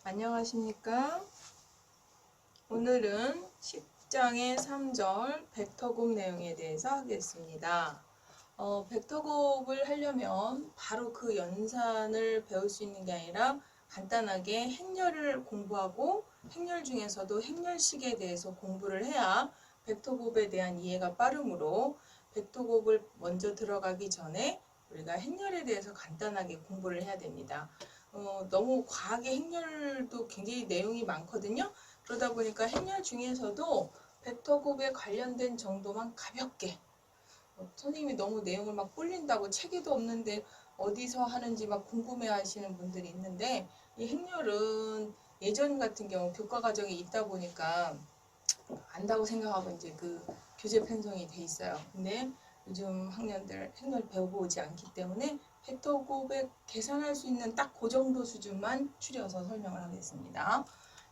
안녕하십니까? 오늘은 10장의 3절 벡터곱 내용에 대해서 하겠습니다. 벡터곱을 하려면 바로 그 연산을 배울 수 있는 게 아니라 간단하게 행렬을 공부하고 행렬 중에서도 행렬식에 대해서 공부를 해야 벡터곱에 대한 이해가 빠르므로 벡터곱을 먼저 들어가기 전에 우리가 행렬에 대해서 간단하게 공부를 해야 됩니다. 너무 과하게 행렬도 굉장히 내용이 많거든요. 그러다 보니까 행렬 중에서도 벡터곱에 관련된 정도만 가볍게 선생님이 너무 내용을 막 불린다고 체계도 없는데 어디서 하는지 막 궁금해 하시는 분들이 있는데 이 행렬은 예전 같은 경우 교과 과정에 있다 보니까 안다고 생각하고 이제 그 교재 편성이 돼 있어요. 근데 요즘 학년들 행렬 배워보지 않기 때문에 벡터곱에 계산할 수 있는 딱 그 정도 수준만 추려서 설명을 하겠습니다.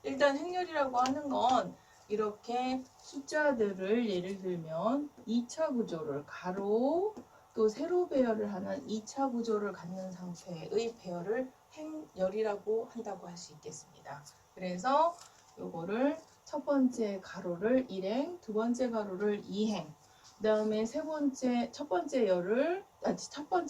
일단 행렬이라고 하는 건 이렇게 숫자들을 예를 들면 2차 구조를 가로 또 세로 배열을 하는 2차 구조를 갖는 상태의 배열을 행렬이라고 한다고 할 수 있겠습니다. 그래서 요거를 첫 번째 가로를 1행, 두 번째 가로를 2행, 그 다음에 첫 번째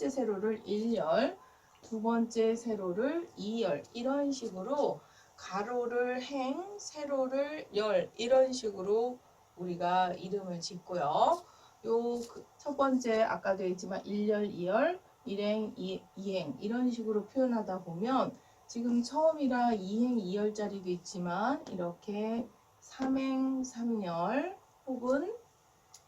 세로를 1열, 두 번째 세로를 2열, 이런 식으로 가로를 행, 세로를 열, 이런 식으로 우리가 이름을 짓고요. 요 첫 번째 아까도 했지만 1열, 2열, 1행, 2행 이런 식으로 표현하다 보면 지금 처음이라 2행, 2열짜리도 있지만 이렇게 3행, 3열 혹은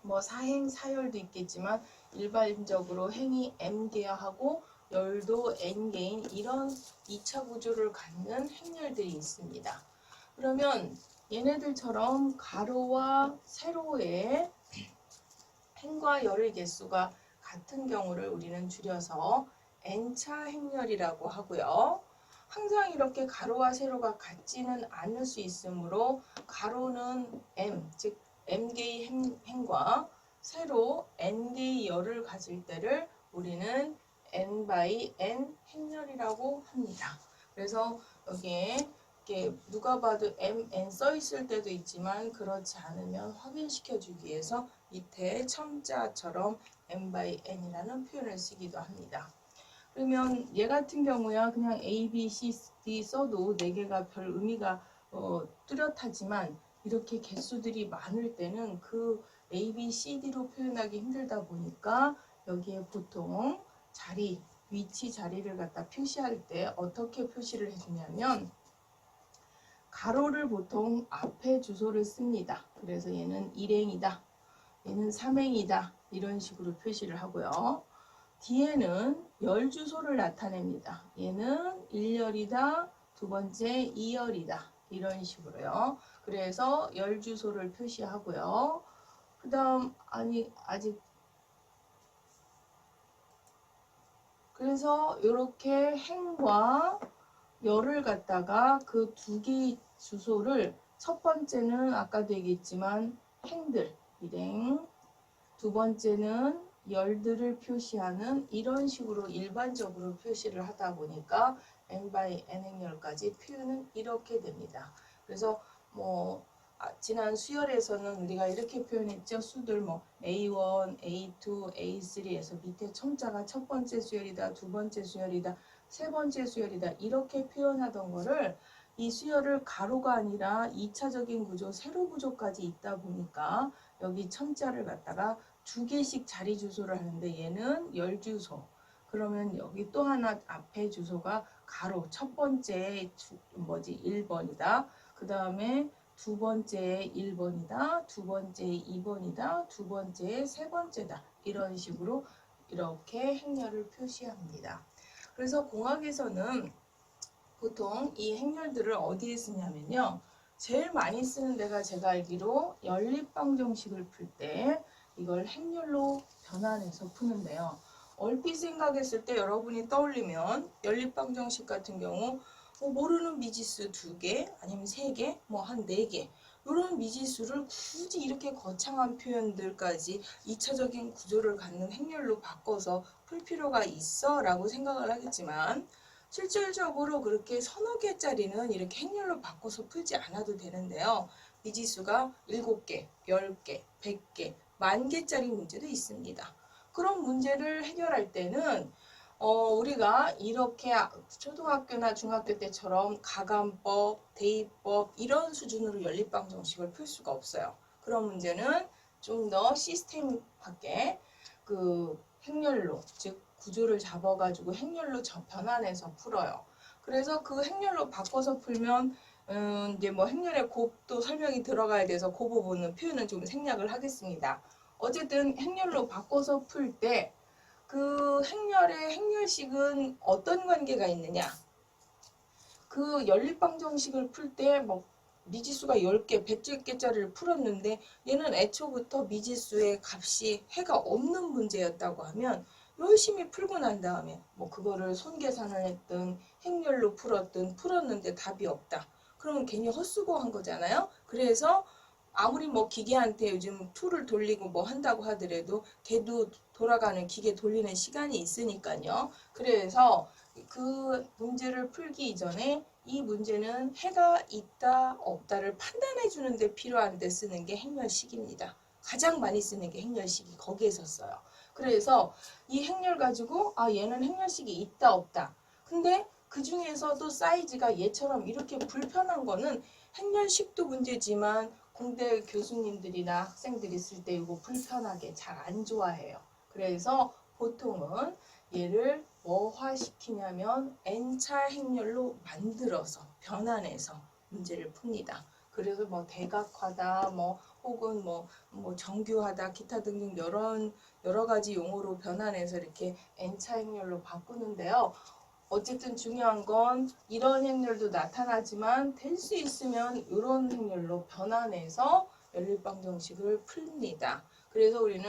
뭐 4행, 4열도 있겠지만 일반적으로 행이 M개하고 열도 N개인 이런 2차 구조를 갖는 행렬들이 있습니다. 그러면 얘네들처럼 가로와 세로의 행과 열의 개수가 같은 경우를 우리는 줄여서 N차 행렬이라고 하고요. 항상 이렇게 가로와 세로가 같지는 않을 수 있으므로 가로는 M, 즉 M개의 행과 세로 N개의 열을 가질 때를 우리는 N by N 행렬이라고 합니다. 그래서 여기에 이렇게 누가 봐도 MN 써 있을 때도 있지만 그렇지 않으면 확인시켜 주기 위해서 밑에 첨자처럼 N by N이라는 표현을 쓰기도 합니다. 그러면 얘 같은 경우야 그냥 A, B, C, D 써도 4개가 별 의미가 뚜렷하지만 이렇게 개수들이 많을 때는 그 A, B, C, D로 표현하기 힘들다 보니까 여기에 보통 위치 자리를 갖다 표시할 때 어떻게 표시를 해주냐면 가로를 보통 앞에 주소를 씁니다. 그래서 얘는 1행이다. 얘는 3행이다. 이런 식으로 표시를 하고요. 뒤에는 열 주소를 나타냅니다. 얘는 1열이다. 두 번째 2열이다. 이런 식으로요. 그래서 열 주소를 표시하고요. 그 다음 그래서 이렇게 행과 열을 갖다가 그 두 개의 주소를 첫 번째는 아까도 얘기했지만 행들, 일행, 두 번째는 열들을 표시하는 이런 식으로 일반적으로 표시를 하다 보니까 N by N 행렬까지 표현은 이렇게 됩니다. 그래서 지난 수열에서는 우리가 이렇게 표현했죠. 수들 A1, A2, A3에서 밑에 첨자가 첫 번째 수열이다, 두 번째 수열이다, 세 번째 수열이다 이렇게 표현하던 거를 이 수열을 가로가 아니라 2차적인 구조, 세로 구조까지 있다 보니까 여기 첨자를 갖다가 2개씩 자리 주소를 하는데 얘는 열 주소. 그러면 여기 또 하나 앞에 주소가 가로 첫 번째 1번이다. 그 다음에 두 번째 1번이다. 두 번째 2번이다. 두 번째 세 번째다. 이런 식으로 이렇게 행렬을 표시합니다. 그래서 공학에서는 보통 이 행렬들을 어디에 쓰냐면요. 제일 많이 쓰는 데가 제가 알기로 연립방정식을 풀 때 이걸 행렬로 변환해서 푸는데요. 얼핏 생각했을 때 여러분이 떠올리면 연립방정식 같은 경우 모르는 미지수 2개 아니면 3개 한 4개 이런 미지수를 굳이 이렇게 거창한 표현들까지 2차적인 구조를 갖는 행렬로 바꿔서 풀 필요가 있어 라고 생각을 하겠지만 실질적으로 그렇게 서너 개짜리는 이렇게 행렬로 바꿔서 풀지 않아도 되는데요. 미지수가 7개, 10개, 100개, 10,000개짜리 문제도 있습니다. 그런 문제를 해결할 때는 우리가 이렇게 초등학교나 중학교 때처럼 가감법, 대입법 이런 수준으로 연립방정식을 풀 수가 없어요. 그런 문제는 좀 더 시스템하게 그 행렬로, 즉 구조를 잡아가지고 행렬로 변환해서 풀어요. 그래서 그 행렬로 바꿔서 풀면 이제 뭐 행렬의 곱도 설명이 들어가야 돼서 그 부분은 표현은 좀 생략을 하겠습니다. 어쨌든 행렬로 바꿔서 풀 때 그 행렬의 행렬식은 어떤 관계가 있느냐? 그 연립방정식을 풀 때 뭐 미지수가 10개, 100개짜리를 풀었는데 얘는 애초부터 미지수의 값이 해가 없는 문제였다고 하면 열심히 풀고 난 다음에 뭐 그거를 손계산을 했든 행렬로 풀었는데 답이 없다. 그러면 괜히 헛수고한 거잖아요. 그래서 아무리 뭐 기계한테 요즘 툴을 돌리고 뭐 한다고 하더라도 걔도 돌아가는 기계 돌리는 시간이 있으니까요. 그래서 그 문제를 풀기 이전에 이 문제는 해가 있다 없다를 판단해 주는데 필요한 데 쓰는 게 행렬식입니다. 가장 많이 쓰는 게 행렬식이 거기에서 써요. 그래서 이 행렬 가지고 얘는 행렬식이 있다 없다. 근데 그 중에서도 사이즈가 얘처럼 이렇게 불편한 거는 행렬식도 문제지만 공대 교수님들이나 학생들이 쓸 때 이거 불편하게 잘 안 좋아해요. 그래서 보통은 얘를 뭐화시키냐면 n차 행렬로 만들어서 변환해서 문제를 풉니다. 그래서 뭐 대각화다, 뭐 혹은 뭐 정규하다, 기타 등등 여러 가지 용어로 변환해서 이렇게 n차 행렬로 바꾸는데요. 어쨌든 중요한 건 이런 행렬도 나타나지만 될 수 있으면 이런 행렬로 변환해서 연립방정식을 풉니다. 그래서 우리는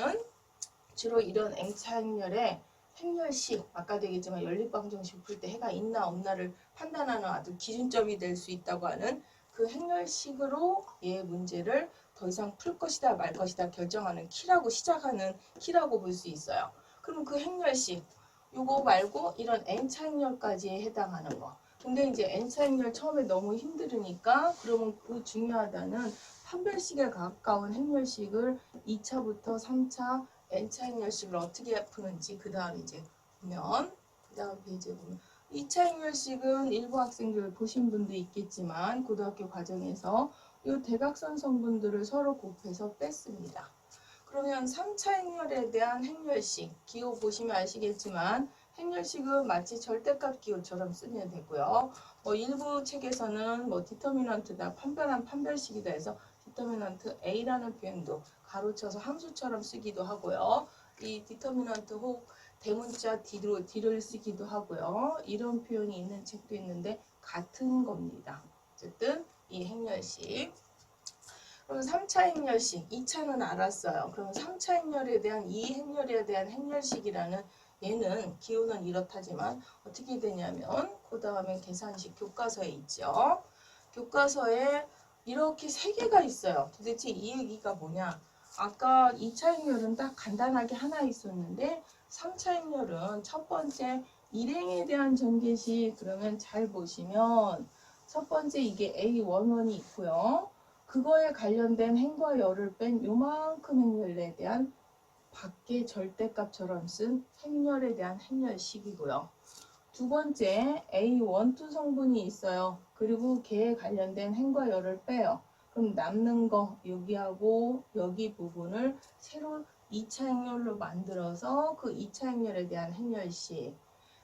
주로 이런 n차 행렬에 행렬식, 아까도 얘기했지만 연립방정식 풀 때 해가 있나 없나를 판단하는 아주 기준점이 될 수 있다고 하는 그 행렬식으로 얘 문제를 더 이상 풀 것이다 말 것이다 결정하는 키라고 시작하는 키라고 볼 수 있어요. 그럼 그 행렬식 요거 말고 이런 n차 행렬까지에 해당하는 거. 근데 이제 n차 행렬 처음에 너무 힘들으니까 그러면 그 중요하다는 판별식에 가까운 행렬식을 2차부터 3차 n차 행렬식을 어떻게 푸는지 그 다음 이제 보면 그 다음 페이지에 보면 2차 행렬식은 일부 학생들 보신 분도 있겠지만 고등학교 과정에서 이 대각선 성분들을 서로 곱해서 뺐습니다. 그러면 3차 행렬에 대한 행렬식, 기호 보시면 아시겠지만 행렬식은 마치 절대값 기호처럼 쓰면 되고요. 일부 책에서는 디터미넌트다, 판별한 판별식이다 해서 디터미넌트 A라는 표현도 가로쳐서 함수처럼 쓰기도 하고요. 이 디터미넌트 혹 대문자 D를 쓰기도 하고요. 이런 표현이 있는 책도 있는데 같은 겁니다. 어쨌든 이 행렬식. 그럼 3차 행렬식, 2차는 알았어요. 그럼 3차 행렬에 대한 이 행렬에 대한 행렬식이라는 얘는 기호는 이렇다지만 어떻게 되냐면 그 다음에 계산식 교과서에 있죠. 교과서에 이렇게 3개가 있어요. 도대체 이 얘기가 뭐냐? 아까 2차 행렬은 딱 간단하게 하나 있었는데 3차 행렬은 첫 번째 일행에 대한 전개식 그러면 잘 보시면 첫 번째 이게 A11이 있고요. 그거에 관련된 행과 열을 뺀 요만큼 행렬에 대한 밖의 절대값처럼 쓴 행렬에 대한 행렬식이고요. 두 번째 A12 성분이 있어요. 그리고 걔에 관련된 행과 열을 빼요. 그럼 남는 거 여기하고 여기 부분을 새로 2차 행렬로 만들어서 그 2차 행렬에 대한 행렬식.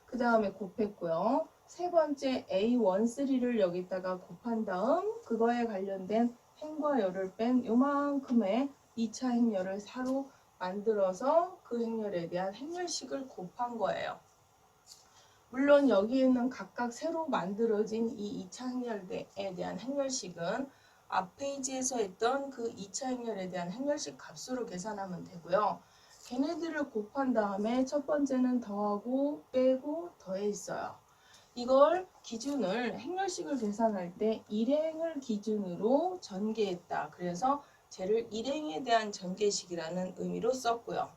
그 다음에 곱했고요. 세 번째 A13를 여기다가 곱한 다음 그거에 관련된 행과 열을 뺀 요만큼의 2차 행렬을 사로 만들어서 그 행렬에 대한 행렬식을 곱한 거예요. 물론 여기에는 각각 새로 만들어진 이 2차 행렬에 대한 행렬식은 앞 페이지에서 했던 그 2차 행렬에 대한 행렬식 값으로 계산하면 되고요. 걔네들을 곱한 다음에 첫 번째는 더하고 빼고 더했어요. 이걸 기준을 행렬식을 계산할 때 일행을 기준으로 전개했다. 그래서 쟤를 일행에 대한 전개식이라는 의미로 썼고요.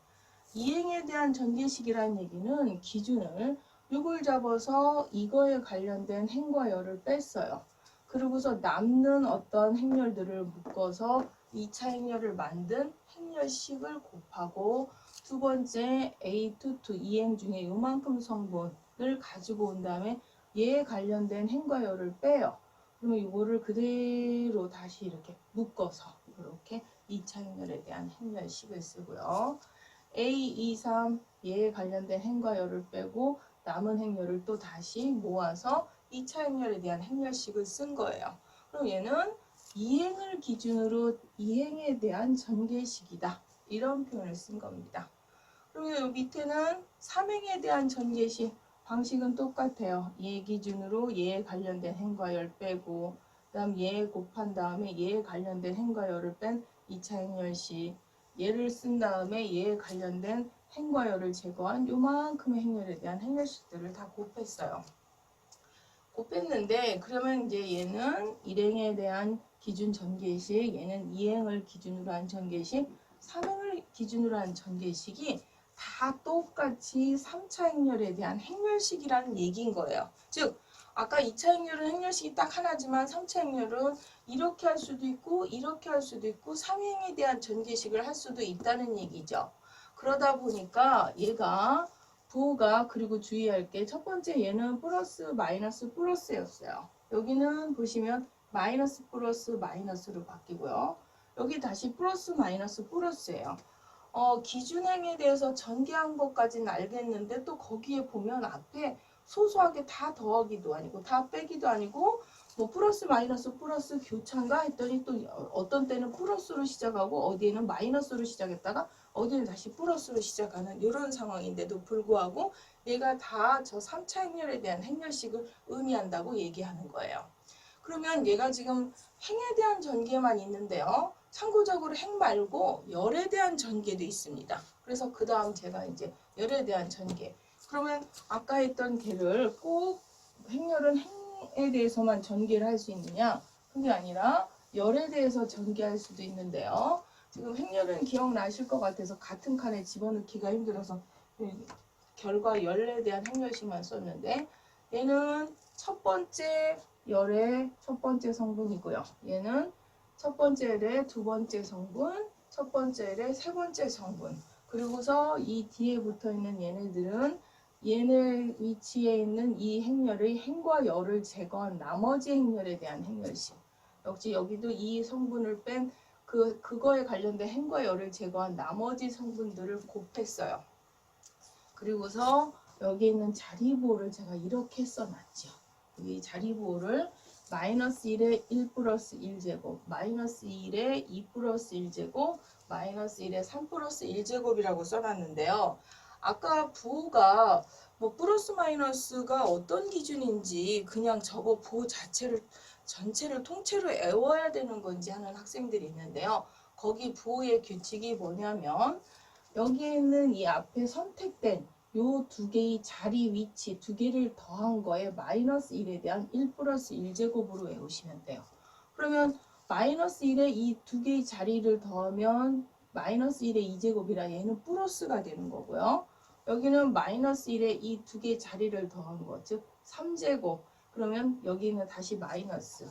이행에 대한 전개식이라는 얘기는 기준을 6을 잡아서 이거에 관련된 행과 열을 뺐어요. 그리고서 남는 어떤 행렬들을 묶어서 2차 행렬을 만든 행렬식을 곱하고 두 번째 A22 이행 중에 요만큼 성분을 가지고 온 다음에 얘에 관련된 행과 열을 빼요. 그러면 이거를 그대로 다시 이렇게 묶어서 이렇게 2차 행렬에 대한 행렬식을 쓰고요. A23 얘에 관련된 행과 열을 빼고 남은 행렬을 또 다시 모아서 2차 행렬에 대한 행렬식을 쓴 거예요. 그럼 얘는 이행을 기준으로 이행에 대한 전개식이다. 이런 표현을 쓴 겁니다. 그러면 여기 밑에는 3행에 대한 전개식 방식은 똑같아요. 얘 기준으로 얘에 관련된 행과 열 빼고 그다음 얘 곱한 다음에 얘에 관련된 행과 열을 뺀 2차 행렬식 얘를 쓴 다음에 얘에 관련된 행과 열을 제거한 요만큼의 행렬에 대한 행렬식들을 다 곱했어요. 곱했는데 그러면 이제 얘는 1행에 대한 기준 전개식, 얘는 2행을 기준으로 한 전개식, 3행을 기준으로 한 전개식이 다 똑같이 3차 행렬에 대한 행렬식이라는 얘기인 거예요. 즉 아까 2차 행렬은 행렬식이 딱 하나지만 3차 행렬은 이렇게 할 수도 있고 이렇게 할 수도 있고 3행에 대한 전개식을 할 수도 있다는 얘기죠. 그러다 보니까 얘가 부호가 그리고 주의할 게 첫 번째 얘는 플러스 마이너스 플러스였어요. 여기는 보시면 마이너스 플러스 마이너스로 바뀌고요. 여기 다시 플러스 마이너스 플러스예요. 기준행에 대해서 전개한 것까지는 알겠는데 또 거기에 보면 앞에 소소하게 다 더하기도 아니고 다 빼기도 아니고 뭐 플러스 마이너스 플러스 교차인가 했더니 또 어떤 때는 플러스로 시작하고 어디에는 마이너스로 시작했다가 어디는 다시 플러스로 시작하는 이런 상황인데도 불구하고 얘가 다 저 3차 행렬에 대한 행렬식을 의미한다고 얘기하는 거예요. 그러면 얘가 지금 행에 대한 전개만 있는데요. 참고적으로 행 말고 열에 대한 전개도 있습니다. 그래서 그 다음 제가 이제 열에 대한 전개. 그러면 아까 했던 개를 꼭 행렬은 행에 대해서만 전개를 할 수 있느냐? 그게 아니라 열에 대해서 전개할 수도 있는데요. 지금 행렬은 기억나실 것 같아서 같은 칸에 집어넣기가 힘들어서 결과 열에 대한 행렬식만 썼는데 얘는 첫 번째 열의 첫 번째 성분이고요. 얘는 첫 번째 열의 두 번째 성분, 첫 번째 열의 세 번째 성분. 그리고서 이 뒤에 붙어 있는 얘네들은 얘네 위치에 있는 이 행렬의 행과 열을 제거한 나머지 행렬에 대한 행렬식. 역시 여기도 이 성분을 뺀 그거에 관련된 행과 열을 제거한 나머지 성분들을 곱했어요. 그리고서 여기 있는 자리보호를 제가 이렇게 써놨죠. 이 자리보호를 마이너스 1에 1 플러스 1제곱, 마이너스 2에 2 플러스 1제곱, 마이너스 1에 3 플러스 1제곱이라고 써놨는데요. 아까 부호가 뭐 플러스 마이너스가 어떤 기준인지 그냥 저거 부호 자체를 전체를 통째로 외워야 되는 건지 하는 학생들이 있는데요. 거기 부호의 규칙이 뭐냐면 여기에 있는 이 앞에 선택된 요 두 개의 자리 위치 두 개를 더한 거에 마이너스 1에 대한 1 플러스 1제곱으로 외우시면 돼요. 그러면 마이너스 1에 이 두 개의 자리를 더하면 마이너스 1의 2제곱이라 얘는 플러스가 되는 거고요. 여기는 마이너스 1에 이 두 개의 자리를 더한 거, 즉 3제곱. 그러면 여기는 다시 마이너스.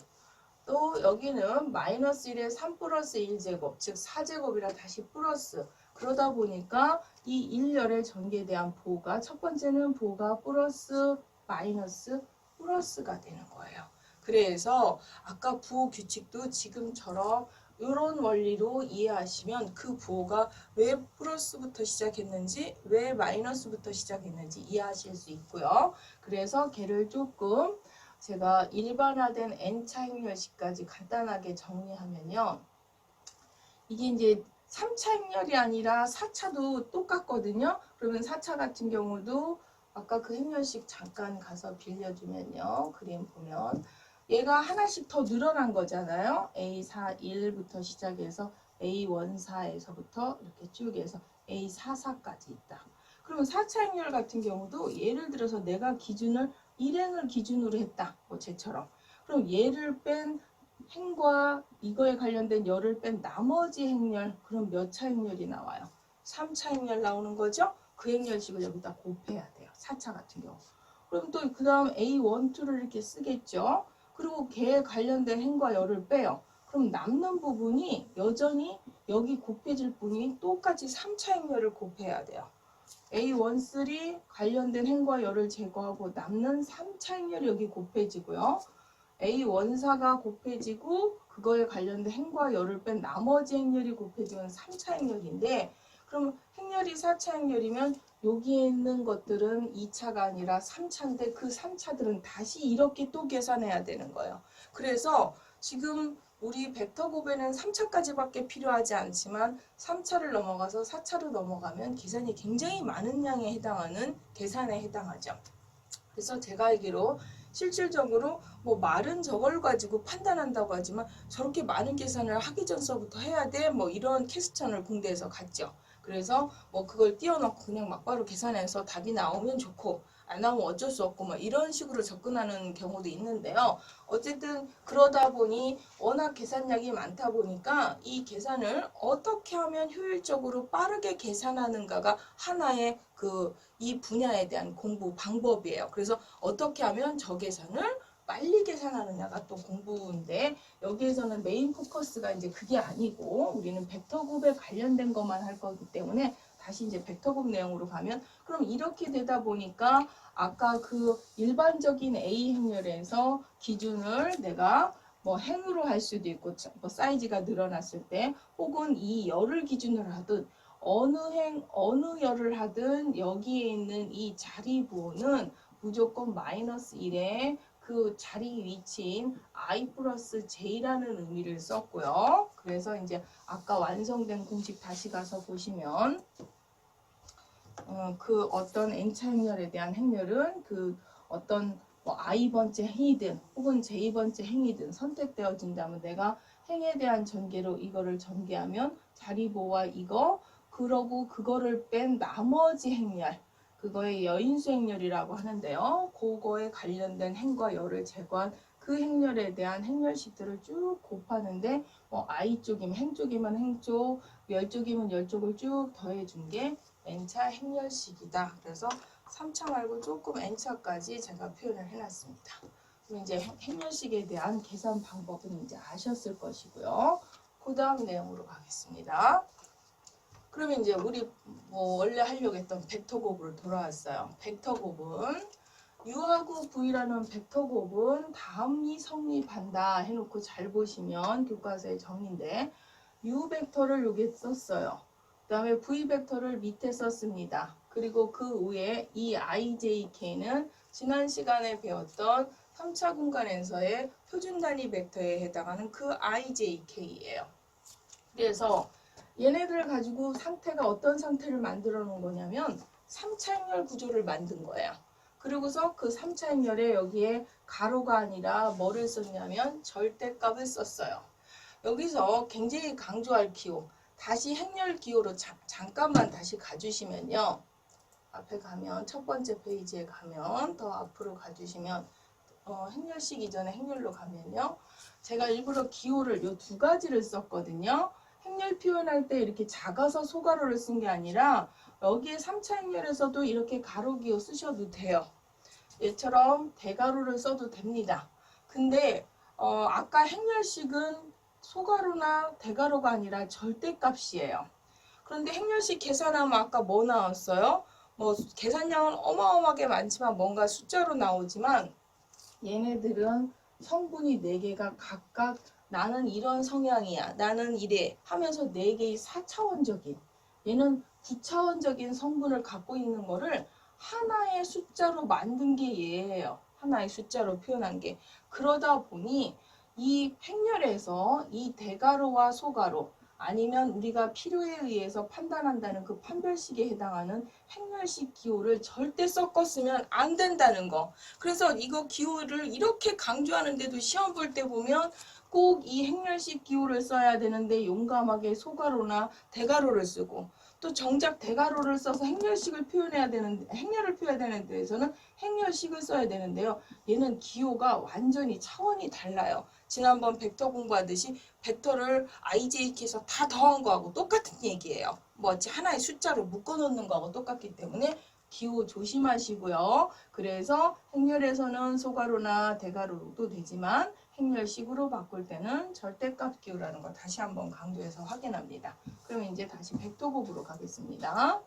또 여기는 마이너스 1에 3 플러스 1제곱, 즉 4제곱이라 다시 플러스. 그러다 보니까 이 일열의 전개에 대한 부호가 첫 번째는 부호가 플러스 마이너스 플러스가 되는 거예요. 그래서 아까 부호 규칙도 지금처럼 이런 원리로 이해하시면 그 부호가 왜 플러스부터 시작했는지 왜 마이너스부터 시작했는지 이해하실 수 있고요. 그래서 걔를 조금 제가 일반화된 n차 행렬식까지 간단하게 정리하면요. 이게 이제 3차 행렬이 아니라 4차도 똑같거든요. 그러면 4차 같은 경우도 아까 그 행렬식 잠깐 가서 빌려주면요. 그림 보면 얘가 하나씩 더 늘어난 거잖아요. A41부터 시작해서 A14에서부터 이렇게 쭉 해서 A44까지 있다. 그러면 4차 행렬 같은 경우도 예를 들어서 내가 기준을 1행을 기준으로 했다. 뭐 쟤처럼. 그럼 얘를 뺀 행과 이거에 관련된 열을 뺀 나머지 행렬, 그럼 몇 차 행렬이 나와요? 3차 행렬 나오는 거죠? 그 행렬식을 여기다 곱해야 돼요. 4차 같은 경우. 그럼 또 그 다음 A12를 이렇게 쓰겠죠. 그리고 걔에 관련된 행과 열을 빼요. 그럼 남는 부분이 여전히 여기 곱해질 분이 똑같이 3차 행렬을 곱해야 돼요. A13 관련된 행과 열을 제거하고 남는 3차 행렬이 여기 곱해지고요. A14가 곱해지고 그거에 관련된 행과 열을 뺀 나머지 행렬이 곱해지면 3차 행렬인데, 그럼 행렬이 4차 행렬이면 여기에 있는 것들은 2차가 아니라 3차인데 그 3차들은 다시 이렇게 또 계산해야 되는 거예요. 그래서 지금 우리 벡터 곱에는 3차까지밖에 필요하지 않지만 3차를 넘어가서 4차로 넘어가면 계산이 굉장히 많은 양에 해당하는 계산에 해당하죠. 그래서 제가 알기로 실질적으로 뭐 말은 저걸 가지고 판단한다고 하지만 저렇게 많은 계산을 하기 전서부터 해야 돼, 뭐 이런 퀘스천을 공대에서 갔죠. 그래서 뭐 그걸 띄워놓고 그냥 막바로 계산해서 답이 나오면 좋고 안 나오면 어쩔 수 없고 뭐 이런 식으로 접근하는 경우도 있는데요. 어쨌든 그러다 보니 워낙 계산량이 많다 보니까 이 계산을 어떻게 하면 효율적으로 빠르게 계산하는가가 하나의 이 분야에 대한 공부 방법이에요. 그래서 어떻게 하면 저 계산을 빨리 계산하느냐가 또 공부인데, 여기에서는 메인 포커스가 이제 그게 아니고 우리는 벡터 곱에 관련된 것만 할 거기 때문에 다시 이제 벡터 곱 내용으로 가면, 그럼 이렇게 되다 보니까 아까 그 일반적인 A 행렬에서 기준을 내가 뭐 행으로 할 수도 있고 뭐 사이즈가 늘어났을 때, 혹은 이 열을 기준으로 하든 어느 어느 열을 하든 여기에 있는 이 자리부호는 무조건 마이너스 1에 그 자리 위치인 I 플러스 J라는 의미를 썼고요. 그래서 이제 아까 완성된 공식 다시 가서 보시면 그 어떤 N차 행렬에 대한 행렬은 그 어떤 뭐 I번째 행이든 혹은 J번째 행이든 선택되어진다면 내가 행에 대한 전개로 이거를 전개하면 자리보와 이거, 그러고 그거를 뺀 나머지 행렬, 그거의 여인수 행렬이라고 하는데요. 그거에 관련된 행과 열을 제거한 그 행렬에 대한 행렬식들을 쭉 곱하는데, 뭐 I 쪽이면 행 쪽이면 행 쪽, 열 쪽이면 열 쪽을 쭉 더해준 게 N차 행렬식이다. 그래서 3차 말고 조금 N차까지 제가 표현을 해놨습니다. 그럼 이제 행렬식에 대한 계산 방법은 이제 아셨을 것이고요. 그 다음 내용으로 가겠습니다. 그러면 이제 우리 뭐 원래 하려고 했던 벡터 곱으로 돌아왔어요. 벡터 곱은 U하고 V라는 벡터 곱은 다음이 성립한다 해놓고 잘 보시면 교과서의 정의인데, U 벡터를 여기 썼어요. 그 다음에 V 벡터를 밑에 썼습니다. 그리고 그 위에 이 IJK는 지난 시간에 배웠던 3차 공간에서의 표준 단위 벡터에 해당하는 그 IJK예요. 그래서 얘네들을 가지고 상태가 어떤 상태를 만들어 놓은 거냐면 3차 행렬 구조를 만든 거예요. 그리고서 그 3차 행렬에 여기에 가로가 아니라 뭐를 썼냐면 절대값을 썼어요. 여기서 굉장히 강조할 기호, 다시 행렬 기호로 잠깐만 다시 가주시면요. 앞에 가면 첫 번째 페이지에 가면 더 앞으로 가주시면 행렬식 이전에 행렬로 가면요. 제가 일부러 기호를 요 두 가지를 썼거든요. 행렬 표현할 때 이렇게 작아서 소가로를 쓴 게 아니라 여기에 3차 행렬에서도 이렇게 가로 기호 쓰셔도 돼요. 얘처럼 대가로를 써도 됩니다. 근데 아까 행렬식은 소가로나 대가로가 아니라 절대값이에요. 그런데 행렬식 계산하면 아까 뭐 나왔어요? 뭐 계산량은 어마어마하게 많지만 뭔가 숫자로 나오지만 얘네들은 성분이 4개가 각각 나는 이런 성향이야, 나는 이래 하면서 4개의 4차원적인, 얘는 9차원적인 성분을 갖고 있는 거를 하나의 숫자로 만든 게 얘예요. 하나의 숫자로 표현한 게. 그러다 보니 이 행렬에서 이 대가로와 소가로, 아니면 우리가 필요에 의해서 판단한다는 그 판별식에 해당하는 행렬식 기호를 절대 섞었으면 안 된다는 거. 그래서 이거 기호를 이렇게 강조하는데도 시험 볼 때 보면 꼭 이 행렬식 기호를 써야 되는데 용감하게 소가로나 대가로를 쓰고, 또 정작 대가로를 써서 행렬식을 표현해야 되는데, 행렬을 표현해야 되는 데에서는 행렬식을 써야 되는데요. 얘는 기호가 완전히 차원이 달라요. 지난번 벡터 공부하듯이 벡터를 IJK에서 다 더한 거하고 똑같은 얘기예요. 뭐 하나의 숫자로 묶어놓는 거하고 똑같기 때문에 기호 조심하시고요. 그래서 행렬에서는 소가로나 대가로도 되지만 행렬식으로 바꿀 때는 절대값 기호라는 거 다시 한번 강조해서 확인합니다. 그럼 이제 다시 백토곱으로 가겠습니다.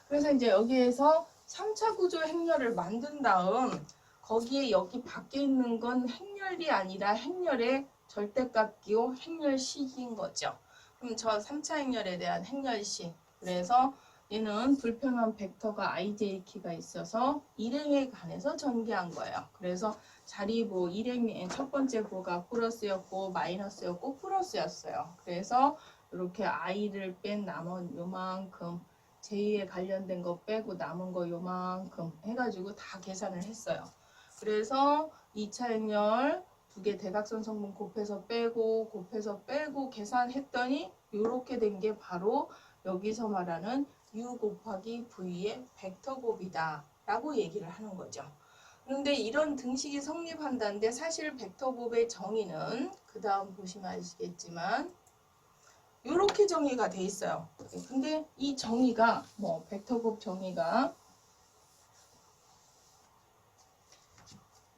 그래서 이제 여기에서 3차 구조 행렬을 만든 다음 거기에 여기 밖에 있는 건 행렬이 아니라 행렬의 절대값 기호 행렬식인 거죠. 그럼 저 3차 행렬에 대한 행렬식. 그래서 얘는 불평한 벡터가 ij키가 있어서 일행에 관해서 전개한 거예요. 그래서 자리보 일행의 첫 번째 보가 플러스였고 마이너스였고 플러스였어요. 그래서 이렇게 i를 뺀 남은 요만큼 제2에 관련된 거 빼고 남은 거 요만큼 해가지고 다 계산을 했어요. 그래서 2차 행렬 두 개 대각선 성분 곱해서 빼고 계산했더니 이렇게 된 게 바로 여기서 말하는 u 곱하기 v의 벡터곱이다 라고 얘기를 하는 거죠. 그런데 이런 등식이 성립한다는데 사실 벡터곱의 정의는 그 다음 보시면 아시겠지만 이렇게 정의가 돼 있어요. 근데 이 정의가 벡터곱 정의가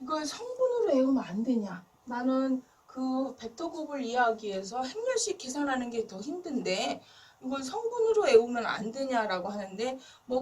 이걸 성분으로 외우면 안 되냐? 나는 그 벡터곱을 이해하기 위해서 행렬식 계산하는 게 더 힘든데 이걸 성분으로 외우면 안 되냐라고 하는데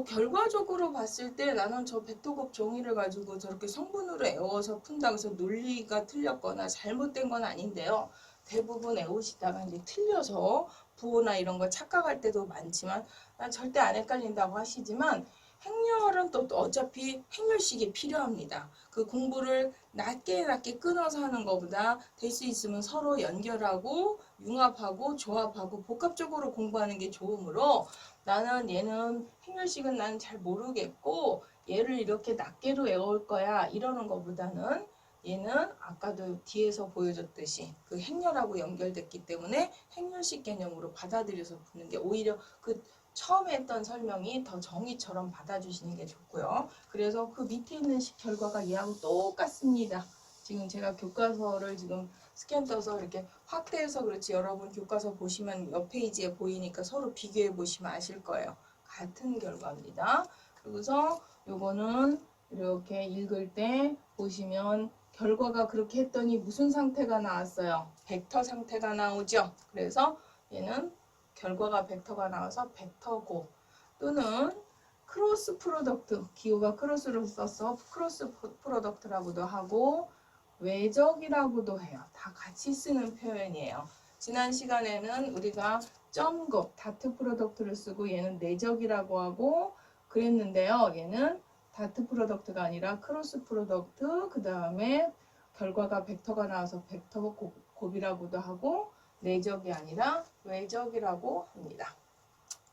결과적으로 봤을 때 나는 저 벡터곱 정의를 가지고 저렇게 성분으로 외워서 푼다고 해서 논리가 틀렸거나 잘못된 건 아닌데요. 대부분 외우시다가 이제 틀려서 부호나 이런 거 착각할 때도 많지만 난 절대 안 헷갈린다고 하시지만 행렬은 또 어차피 행렬식이 필요합니다. 그 공부를 낮게 끊어서 하는 것보다 될 수 있으면 서로 연결하고 융합하고 조합하고 복합적으로 공부하는 게 좋으므로 나는 얘는 행렬식은 나는 잘 모르겠고 얘를 이렇게 낮게로 외울 거야 이러는 것보다는 얘는 아까도 뒤에서 보여줬듯이 그 행렬하고 연결됐기 때문에 행렬식 개념으로 받아들여서 푸는 게 오히려 그 처음에 했던 설명이 더 정의처럼 받아주시는 게 좋고요. 그래서 그 밑에 있는 식 결과가 얘하고 똑같습니다. 지금 제가 교과서를 지금 스캔 떠서 이렇게 확대해서 그렇지 여러분 교과서 보시면 옆 페이지에 보이니까 서로 비교해 보시면 아실 거예요. 같은 결과입니다. 그래서 요거는 이렇게 읽을 때 보시면 결과가 그렇게 했더니 무슨 상태가 나왔어요? 벡터 상태가 나오죠. 그래서 얘는 결과가 벡터가 나와서 벡터고 또는 크로스 프로덕트 기호가 크로스로 써서 크로스 프로덕트라고도 하고 외적이라고도 해요. 다 같이 쓰는 표현이에요. 지난 시간에는 우리가 점곱 다트 프로덕트를 쓰고 얘는 내적이라고 하고 그랬는데요. 얘는 다트 프로덕트가 아니라 크로스 프로덕트 그 다음에 결과가 벡터가 나와서 벡터 곱이라고도 하고 내적이 아니라 외적이라고 합니다.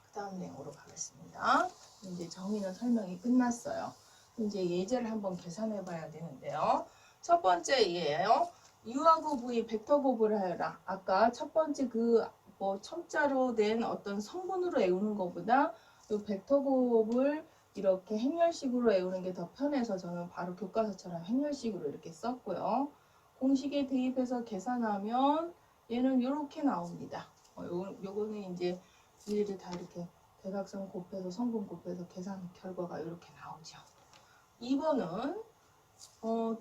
그 다음 내용으로 가겠습니다. 이제 정의는 설명이 끝났어요. 이제 예제를 한번 계산해 봐야 되는데요. 첫 번째 예예요. u하고 v 벡터곱을 하여라. 아까 첫 번째 첨자로 된 어떤 성분으로 외우는 것보다 이 벡터곱을 이렇게 행렬식으로 외우는 게 더 편해서 저는 바로 교과서처럼 행렬식으로 이렇게 썼고요. 공식에 대입해서 계산하면 얘는 이렇게 나옵니다. 요거는 이제 일일이 다 이렇게 대각선 곱해서 성분 곱해서 계산 결과가 이렇게 나오죠. 2번은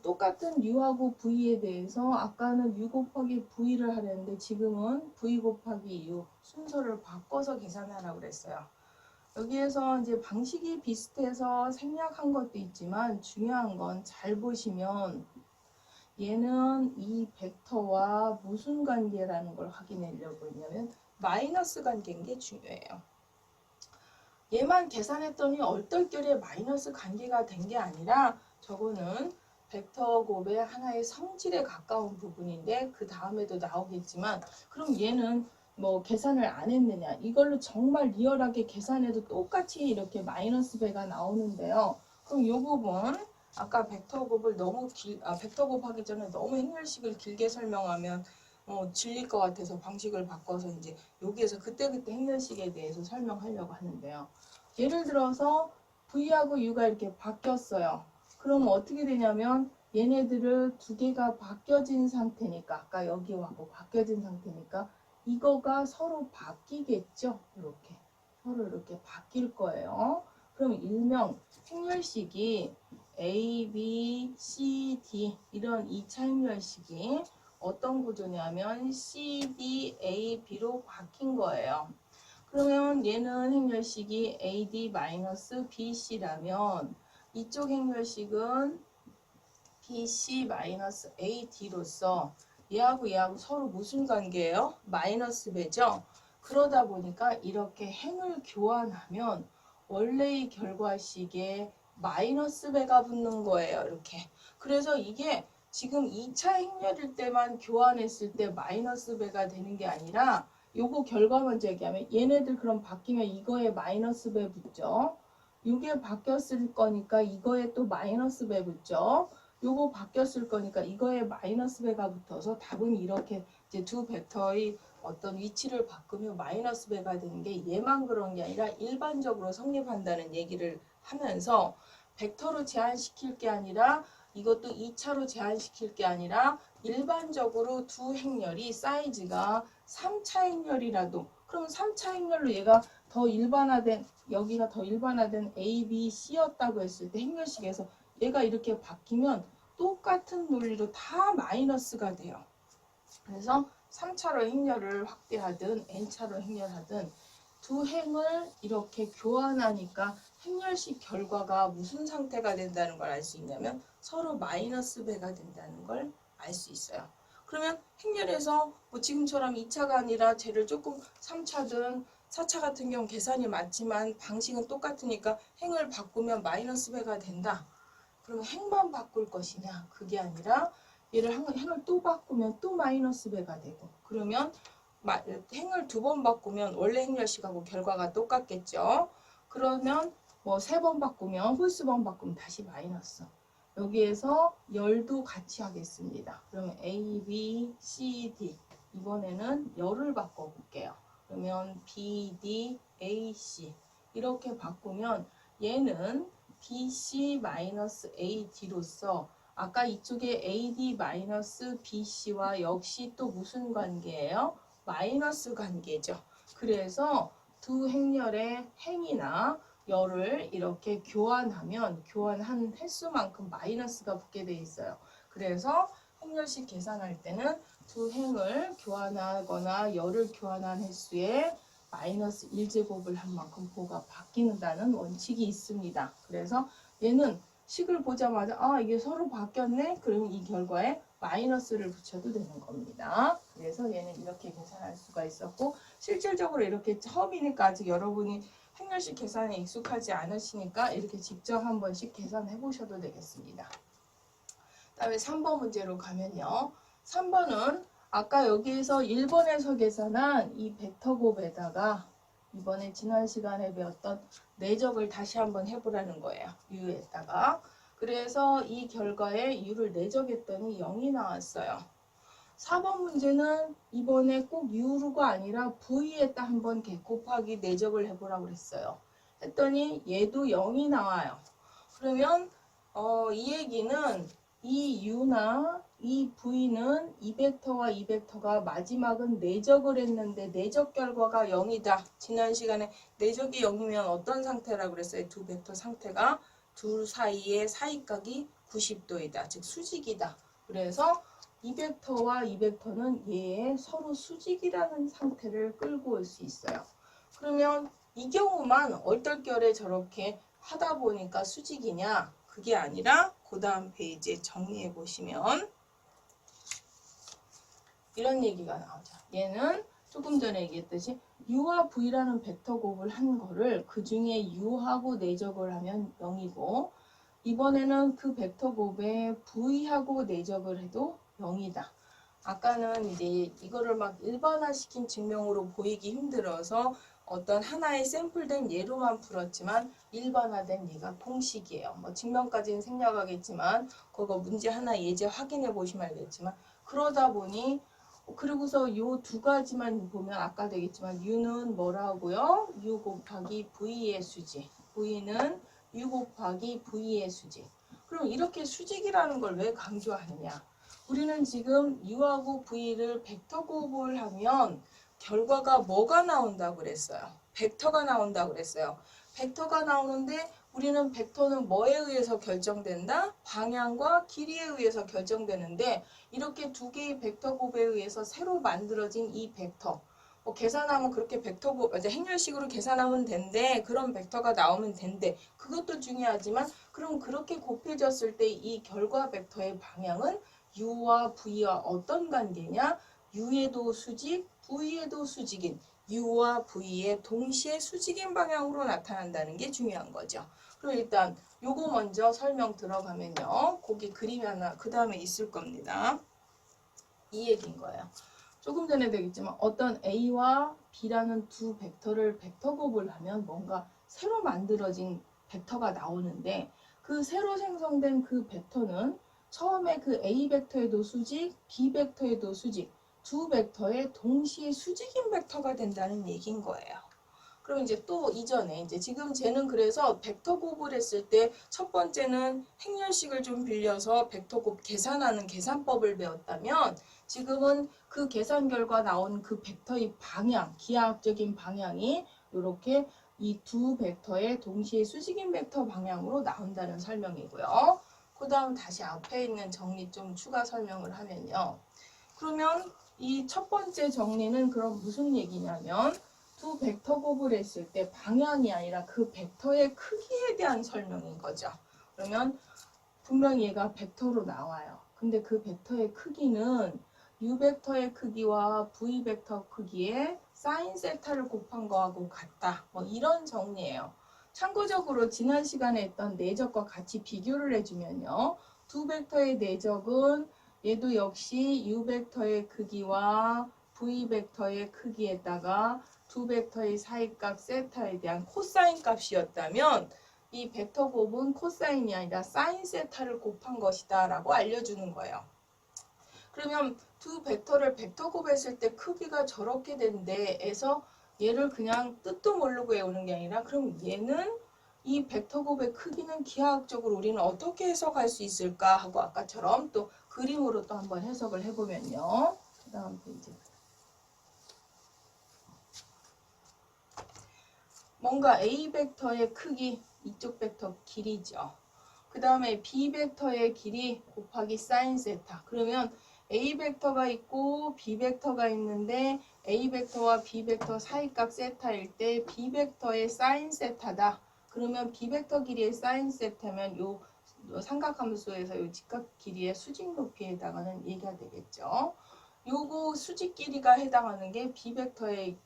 똑같은 u하고 v에 대해서 아까는 u 곱하기 v를 하려는데 지금은 v 곱하기 u 순서를 바꿔서 계산하라고 그랬어요. 여기에서 이제 방식이 비슷해서 생략한 것도 있지만 중요한 건 잘 보시면 얘는 이 벡터와 무슨 관계라는 걸 확인하려고 했냐면 마이너스 관계인 게 중요해요. 얘만 계산했더니 얼떨결에 마이너스 관계가 된 게 아니라 저거는 벡터곱의 하나의 성질에 가까운 부분인데 그 다음에도 나오겠지만 그럼 얘는 계산을 안 했느냐 이걸로 정말 리얼하게 계산해도 똑같이 이렇게 마이너스 배가 나오는데요. 그럼 이 부분 아까 벡터곱을 벡터곱 하기 전에 너무 행렬식을 길게 설명하면 질릴 것 같아서 방식을 바꿔서 이제 여기에서 그때그때 행렬식에 대해서 설명하려고 하는데요. 예를 들어서 V하고 U가 이렇게 바뀌었어요. 그럼 어떻게 되냐면 얘네들을 두 개가 바뀌어진 상태니까 아까 여기하고 바뀌어진 상태니까 이거가 서로 바뀌겠죠. 이렇게. 서로 이렇게 바뀔 거예요. 그럼 일명 행렬식이 A, B, C, D 이런 2차 행렬식이 어떤 구조냐면 C, D, A, B로 바뀐 거예요. 그러면 얘는 행렬식이 AD-BC라면 이쪽 행렬식은 BC-AD로서 얘하고 서로 무슨 관계예요? 마이너스 배죠? 그러다 보니까 이렇게 행을 교환하면 원래의 결과식에 마이너스 배가 붙는 거예요. 이렇게. 그래서 이게 지금 2차 행렬일 때만 교환했을 때 마이너스 배가 되는 게 아니라 요거 결과 먼저 얘기하면 얘네들 그럼 바뀌면 이거에 마이너스 배 붙죠. 이게 바뀌었을 거니까 이거에 또 마이너스 배 붙죠. 요거 바뀌었을 거니까 이거에 마이너스 배가 붙어서 답은 이렇게 이제 두 벡터의 어떤 위치를 바꾸면 마이너스 배가 되는 게 얘만 그런 게 아니라 일반적으로 성립한다는 얘기를 하면서 벡터로 제한시킬 게 아니라 이것도 2차로 제한시킬 게 아니라 일반적으로 두 행렬이 사이즈가 3차 행렬이라도 그러면 3차 행렬로 얘가 더 일반화된 여기가 더 일반화된 A, B, C였다고 했을 때 행렬식에서 얘가 이렇게 바뀌면 똑같은 논리로 다 마이너스가 돼요. 그래서 3차로 행렬을 확대하든 n차로 행렬하든 두 행을 이렇게 교환하니까 행렬식 결과가 무슨 상태가 된다는 걸 알 수 있냐면 서로 마이너스 배가 된다는 걸 알 수 있어요. 그러면 행렬에서 뭐 지금처럼 2차가 아니라 쟤를 조금 3차든 4차 같은 경우 계산이 맞지만 방식은 똑같으니까 행을 바꾸면 마이너스 배가 된다. 그러면 행만 바꿀 것이냐? 그게 아니라 얘를 행을 또 바꾸면 또 마이너스 배가 되고 그러면 행을 2번 바꾸면 원래 행렬식하고 결과가 똑같겠죠. 그러면 뭐 3번 바꾸면 홀수번 바꾸면 다시 마이너스. 여기에서 열도 같이 하겠습니다. 그러면 A, B, C, D 이번에는 열을 바꿔볼게요. 그러면 B, D, A, C 이렇게 바꾸면 얘는 BC-AD로서 아까 이쪽에 AD-BC와 역시 또 무슨 관계예요? 마이너스 관계죠. 그래서 두 행렬의 행이나 열을 이렇게 교환하면 교환한 횟수만큼 마이너스가 붙게 돼 있어요. 그래서 행렬식 계산할 때는 두 행을 교환하거나 열을 교환한 횟수에 마이너스 1제곱을 한 만큼 보가 바뀌는다는 원칙이 있습니다. 그래서 얘는 식을 보자마자 이게 서로 바뀌었네? 그러면 이 결과에 마이너스를 붙여도 되는 겁니다. 그래서 얘는 이렇게 계산할 수가 있었고 실질적으로 이렇게 처음이니까 아직 여러분이 행렬식 계산에 익숙하지 않으시니까 이렇게 직접 한 번씩 계산해 보셔도 되겠습니다. 다음에 3번 문제로 가면요. 3번은 아까 여기에서 1번에서 계산한 이 벡터곱에다가 이번에 지난 시간에 배웠던 내적을 다시 한번 해보라는 거예요. U에다가. 그래서 이 결과에 U를 내적했더니 0이 나왔어요. 4번 문제는 이번에 꼭 U가 아니라 V에다 한번 곱하기 내적을 해보라고 그랬어요. 했더니 얘도 0이 나와요. 그러면 이 얘기는 이 U나 이 V는 이 벡터와 이 벡터가 마지막은 내적을 했는데 내적 결과가 0이다. 지난 시간에 내적이 0이면 어떤 상태라고 그랬어요? 두 벡터 상태가 둘 사이의 사이각이 90도이다. 즉 수직이다. 그래서 이 벡터와 이 벡터는 얘의 서로 수직이라는 상태를 끌고 올 수 있어요. 그러면 이 경우만 얼떨결에 저렇게 하다 보니까 수직이냐? 그게 아니라 그 다음 페이지에 정리해 보시면 이런 얘기가 나오죠. 얘는 조금 전에 얘기했듯이 U와 V라는 벡터 곱을 한 거를 그 중에 U하고 내적을 하면 0이고 이번에는 그 벡터 곱에 V하고 내적을 해도 0이다. 아까는 이제 이거를 막 일반화시킨 증명으로 보이기 힘들어서 어떤 하나의 샘플된 예로만 풀었지만 일반화된 얘가 공식이에요. 뭐 증명까지는 생략하겠지만 그거 문제 하나 예제 확인해 보시면 알겠지만 그러다 보니 그리고서 요 두 가지만 보면 아까 되겠지만 U는 뭐라고요? U 곱하기 V의 수직. V는 U 곱하기 V의 수직. 그럼 이렇게 수직이라는 걸 왜 강조하느냐? 우리는 지금 U하고 V를 벡터 곱을 하면 결과가 뭐가 나온다고 그랬어요? 벡터가 나온다고 그랬어요. 벡터가 나오는데 우리는 벡터는 뭐에 의해서 결정된다? 방향과 길이에 의해서 결정되는데 이렇게 두 개의 벡터 곱에 의해서 새로 만들어진 이 벡터 계산하면 그렇게 벡터 곱, 이제 행렬식으로 계산하면 된대. 그런 벡터가 나오면 된대. 그것도 중요하지만 그럼 그렇게 곱해졌을 때 이 결과 벡터의 방향은 u와 v와 어떤 관계냐? u에도 수직, v에도 수직인 u와 v의 동시에 수직인 방향으로 나타난다는 게 중요한 거죠. 그럼 일단 요거 먼저 설명 들어가면요. 거기 그림이 하나 그 다음에 있을 겁니다. 이 얘기인 거예요. 조금 전에 되겠지만 어떤 A와 B라는 두 벡터를 벡터 곱을 하면 뭔가 새로 만들어진 벡터가 나오는데 그 새로 생성된 그 벡터는 처음에 그 A 벡터에도 수직, B 벡터에도 수직 두 벡터의 동시에 수직인 벡터가 된다는 얘기인 거예요. 그럼 이제 또 이전에 이제 지금 쟤는 그래서 벡터 곱을 했을 때 첫 번째는 행렬식을 좀 빌려서 벡터 곱 계산하는 계산법을 배웠다면 지금은 그 계산 결과 나온 그 벡터의 방향, 기하학적인 방향이 이렇게 이 두 벡터의 동시에 수직인 벡터 방향으로 나온다는 설명이고요. 그 다음 다시 앞에 있는 정리 좀 추가 설명을 하면요. 그러면 이 첫 번째 정리는 그럼 무슨 얘기냐면 두 벡터 곱을 했을 때 방향이 아니라 그 벡터의 크기에 대한 설명인 거죠. 그러면 분명히 얘가 벡터로 나와요. 근데 그 벡터의 크기는 u 벡터의 크기와 v 벡터 크기에 사인 세타를 곱한 거하고 같다. 뭐 이런 정리예요. 참고적으로 지난 시간에 했던 내적과 같이 비교를 해주면요. 두 벡터의 내적은 얘도 역시 u 벡터의 크기와 v 벡터의 크기에다가 두 벡터의 사이값 세타에 대한 코사인 값이었다면 이 벡터 곱은 코사인이 아니라 사인 세타를 곱한 것이다 라고 알려주는 거예요. 그러면 두 벡터를 벡터 곱했을 때 크기가 저렇게 된대에서 얘를 그냥 뜻도 모르고 외우는 게 아니라 그럼 얘는 이 벡터 곱의 크기는 기하학적으로 우리는 어떻게 해석할 수 있을까 하고 아까처럼 또 그림으로 또 한번 해석을 해보면요. 그 다음 페이지. 뭔가 A 벡터의 크기, 이쪽 벡터 길이죠. 그 다음에 B 벡터의 길이 곱하기 사인 세타. 그러면 A 벡터가 있고 B 벡터가 있는데 A 벡터와 B 벡터 사이값 세타일 때 B 벡터의 사인 세타다. 그러면 B 벡터 길이의 사인 세타면 요 삼각함수에서 요 직각 길이의 수직 높이에 해당하는 얘기가 되겠죠. 요거 수직 길이가 해당하는 게 B 벡터의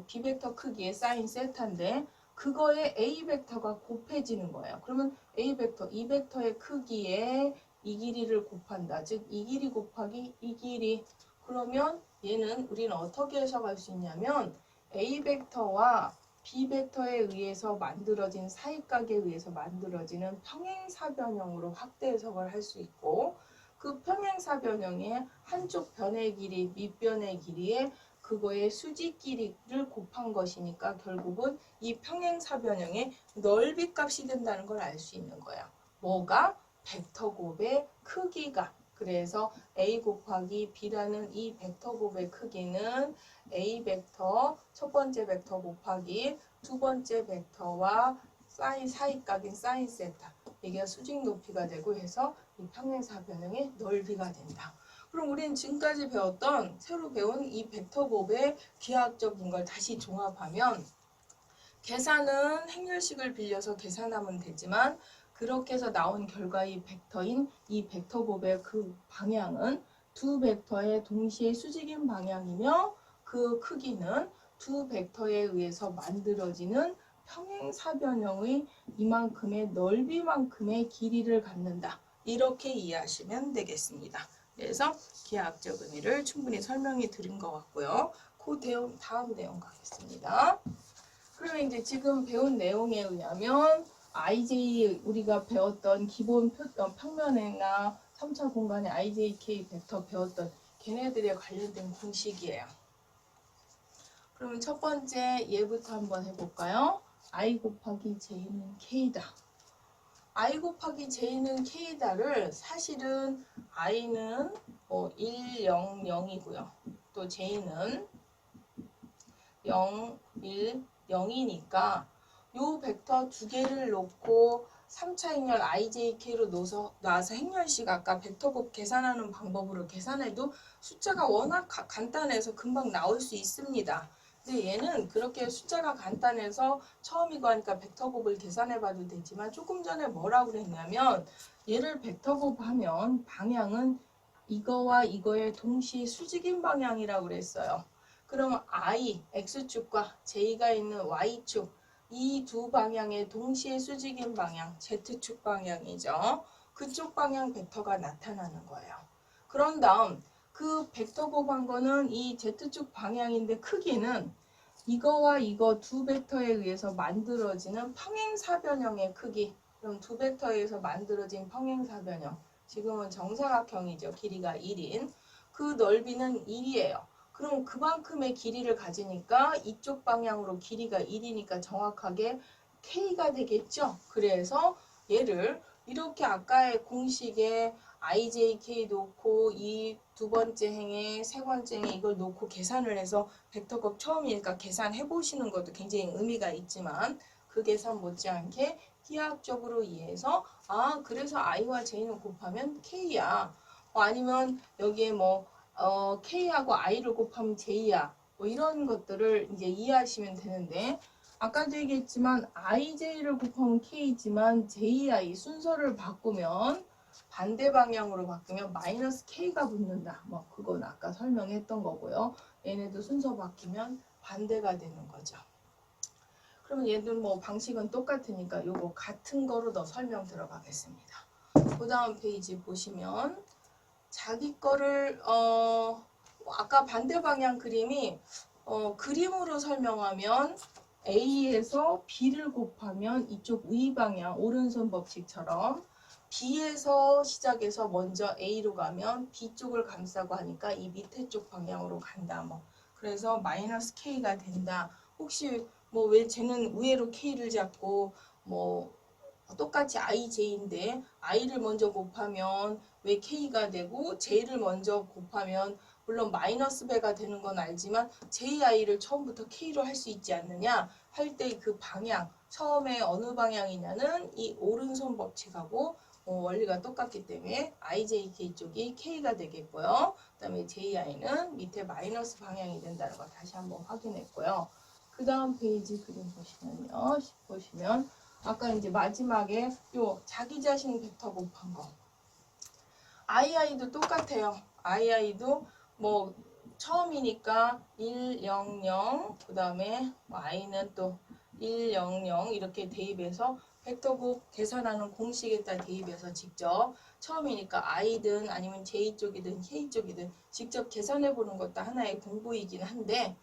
B 벡터 크기의 사인 세타인데 그거에 A 벡터가 곱해지는 거예요. 그러면 A 벡터, 이 벡터의 크기에 이 길이를 곱한다. 즉 이 길이 곱하기 이 길이. 그러면 얘는 우리는 어떻게 해석할 수 있냐면 A 벡터와 B 벡터에 의해서 만들어진 사이각에 의해서 만들어지는 평행사변형으로 확대 해석을 할 수 있고 그 평행사변형의 한쪽 변의 길이, 밑변의 길이에 그거의 수직 길이를 곱한 것이니까 결국은 이 평행사변형의 넓이 값이 된다는 걸 알 수 있는 거야. 뭐가? 벡터 곱의 크기가. 그래서 A 곱하기 B라는 이 벡터 곱의 크기는 A 벡터 첫 번째 벡터 곱하기 두 번째 벡터와 사이각인 사인 세타. 이게 수직 높이가 되고 해서 이 평행사변형의 넓이가 된다. 그럼 우리는 지금까지 배웠던 새로 배운 이 벡터 곱의 기하학적인 걸 다시 종합하면 계산은 행렬식을 빌려서 계산하면 되지만 그렇게 해서 나온 결과의 벡터인 이 벡터 곱의 그 방향은 두 벡터의 동시에 수직인 방향이며 그 크기는 두 벡터에 의해서 만들어지는 평행사변형의 이만큼의 넓이만큼의 길이를 갖는다. 이렇게 이해하시면 되겠습니다. 그래서 기하학적 의미를 충분히 설명해 드린 것 같고요. 그 다음 내용 가겠습니다. 그러면 이제 지금 배운 내용에 의하면 IJ 우리가 배웠던 기본 평면이나 3차 공간의 IJK 벡터 배웠던 걔네들에 관련된 공식이에요. 그러면 첫 번째 얘부터 한번 해볼까요? I 곱하기 J는 K다. I 곱하기 J는 K다를 사실은 I는 1, 0, 0이고요. 또 J는 0, 1, 0이니까 요 벡터 두 개를 놓고 3차 행렬 ijk로 놔서 행렬식 아까 벡터곱 계산하는 방법으로 계산해도 숫자가 워낙 간단해서 금방 나올 수 있습니다. 근데 얘는 그렇게 숫자가 간단해서 처음이고 하니까 벡터곱을 계산해봐도 되지만 조금 전에 뭐라고 그랬냐면 얘를 벡터곱 하면 방향은 이거와 이거의 동시 수직인 방향이라고 그랬어요. 그러면 i, x축과 j가 있는 y축 이 두 방향의 동시에 수직인 방향, z축 방향이죠. 그쪽 방향 벡터가 나타나는 거예요. 그런 다음 그 벡터 곱한 거는 이 z축 방향인데 크기는 이거와 이거 두 벡터에 의해서 만들어지는 평행사변형의 크기. 그럼 두 벡터에 의해서 만들어진 평행사변형. 지금은 정사각형이죠. 길이가 1인. 그 넓이는 1이에요. 그럼 그만큼의 길이를 가지니까 이쪽 방향으로 길이가 1이니까 정확하게 K가 되겠죠. 그래서 얘를 이렇게 아까의 공식에 IJK 놓고 이 두 번째 행에 세 번째 행에 이걸 놓고 계산을 해서 벡터곱 처음이니까 계산해 보시는 것도 굉장히 의미가 있지만 그 계산 못지않게 기하학적으로 이해해서 그래서 I와 J는 곱하면 K야. 아니면 여기에 K하고 I를 곱하면 J야. 이런 것들을 이제 이해하시면 되는데 아까도 얘기했지만 IJ를 곱하면 K지만 JI 순서를 바꾸면 반대 방향으로 바꾸면 마이너스 K가 붙는다. 그건 아까 설명했던 거고요. 얘네도 순서 바뀌면 반대가 되는 거죠. 그러면 얘들 방식은 똑같으니까 요거 같은 거로 더 설명 들어가겠습니다. 그 다음 페이지 보시면 자기 거를 아까 반대 방향 그림이 그림으로 설명하면 A에서 B를 곱하면 이쪽 의 방향 오른손 법칙처럼 B에서 시작해서 먼저 A로 가면 B쪽을 감싸고 하니까 이 밑에 쪽 방향으로 간다. 그래서 마이너스 K가 된다. 혹시 왜 쟤는 우회로 K를 잡고 똑같이 IJ인데 I를 먼저 곱하면 왜 K가 되고 J를 먼저 곱하면 물론 마이너스 배가 되는 건 알지만 JI를 처음부터 K로 할 수 있지 않느냐 할 때 그 방향 처음에 어느 방향이냐는 이 오른손 법칙하고 원리가 똑같기 때문에 IJK 쪽이 K가 되겠고요. 그 다음에 JI는 밑에 마이너스 방향이 된다는 거 다시 한번 확인했고요. 그 다음 페이지 그림 보시면요. 보시면 아까 이제 마지막에 요 자기 자신 벡터 곱한 거. II도 똑같아요. II도 처음이니까 1, 0, 0, 그 다음에 I는 또 1, 0, 0 이렇게 대입해서 벡터곱 계산하는 공식에다 대입해서 직접 처음이니까 I든 아니면 J 쪽이든 K 쪽이든 직접 계산해 보는 것도 하나의 공부이긴 한데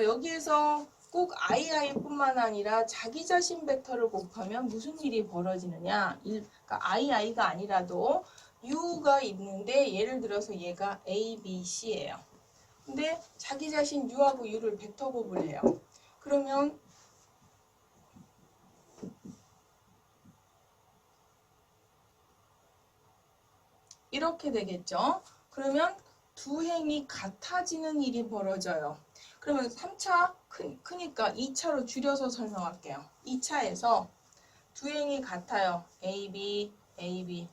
여기에서 꼭 II뿐만 아니라 자기 자신 벡터를 곱하면 무슨 일이 벌어지느냐 그러니까 II가 아니라도 U가 있는데 예를 들어서 얘가 A, B, C예요. 근데 자기 자신 U하고 U를 벡터 곱을 해요. 그러면 이렇게 되겠죠. 그러면 두 행이 같아지는 일이 벌어져요. 그러면 3차 크니까 2차로 줄여서 설명할게요. 2차에서 두 행이 같아요. A, B, A, B.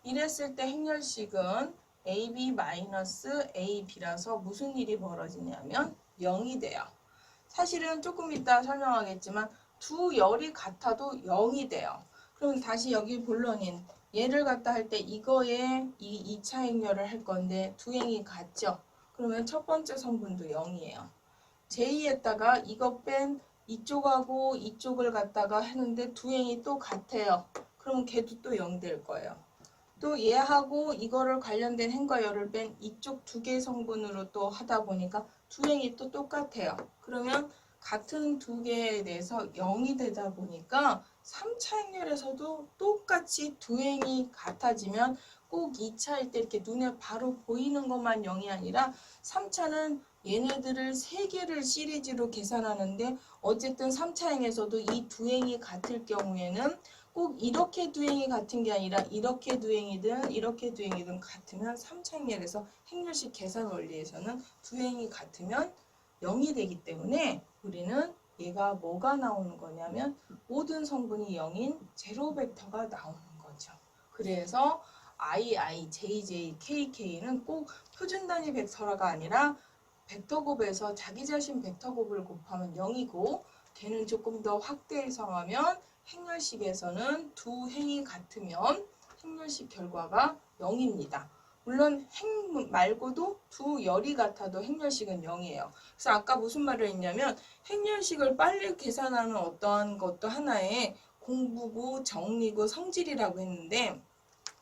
이랬을 때 행렬식은 AB-AB라서 무슨 일이 벌어지냐면 0이 돼요. 사실은 조금 이따 설명하겠지만 두 열이 같아도 0이 돼요. 그러면 다시 여기 본론인 얘를 갖다 할 때 이거에 이 2차 행렬을 할 건데 두 행이 같죠? 그러면 첫 번째 성분도 0이에요. J에다가 이거 뺀 이쪽하고 이쪽을 갖다가 하는데 두 행이 또 같아요. 그러면 걔도 또 0 될 거예요. 또 얘하고 이거를 관련된 행과 열을 뺀 이쪽 두 개 성분으로 또 하다 보니까 두 행이 또 똑같아요. 그러면 같은 두 개에 대해서 0이 되다 보니까 3차 행렬에서도 똑같이 두 행이 같아지면 꼭 2차일 때 이렇게 눈에 바로 보이는 것만 0이 아니라 3차는 얘네들을 3개를 시리즈로 계산하는데 어쨌든 3차 행에서도 이 두 행이 같을 경우에는 꼭 이렇게 두 행이 같은 게 아니라 이렇게 두 행이든 이렇게 두 행이든 같으면 3차 행렬에서 행렬식 계산 원리에서는 두 행이 같으면 0이 되기 때문에 우리는 얘가 뭐가 나오는 거냐면 모든 성분이 0인 제로 벡터가 나오는 거죠. 그래서 II, JJ, KK는 꼭 표준 단위 벡터가 아니라 벡터 곱에서 자기 자신 벡터 곱을 곱하면 0이고 걔는 조금 더 확대해서 하면 행렬식에서는 두 행이 같으면 행렬식 결과가 0입니다. 물론 행 말고도 두 열이 같아도 행렬식은 0이에요. 그래서 아까 무슨 말을 했냐면 행렬식을 빨리 계산하는 어떠한 것도 하나의 공부고 정리고 성질이라고 했는데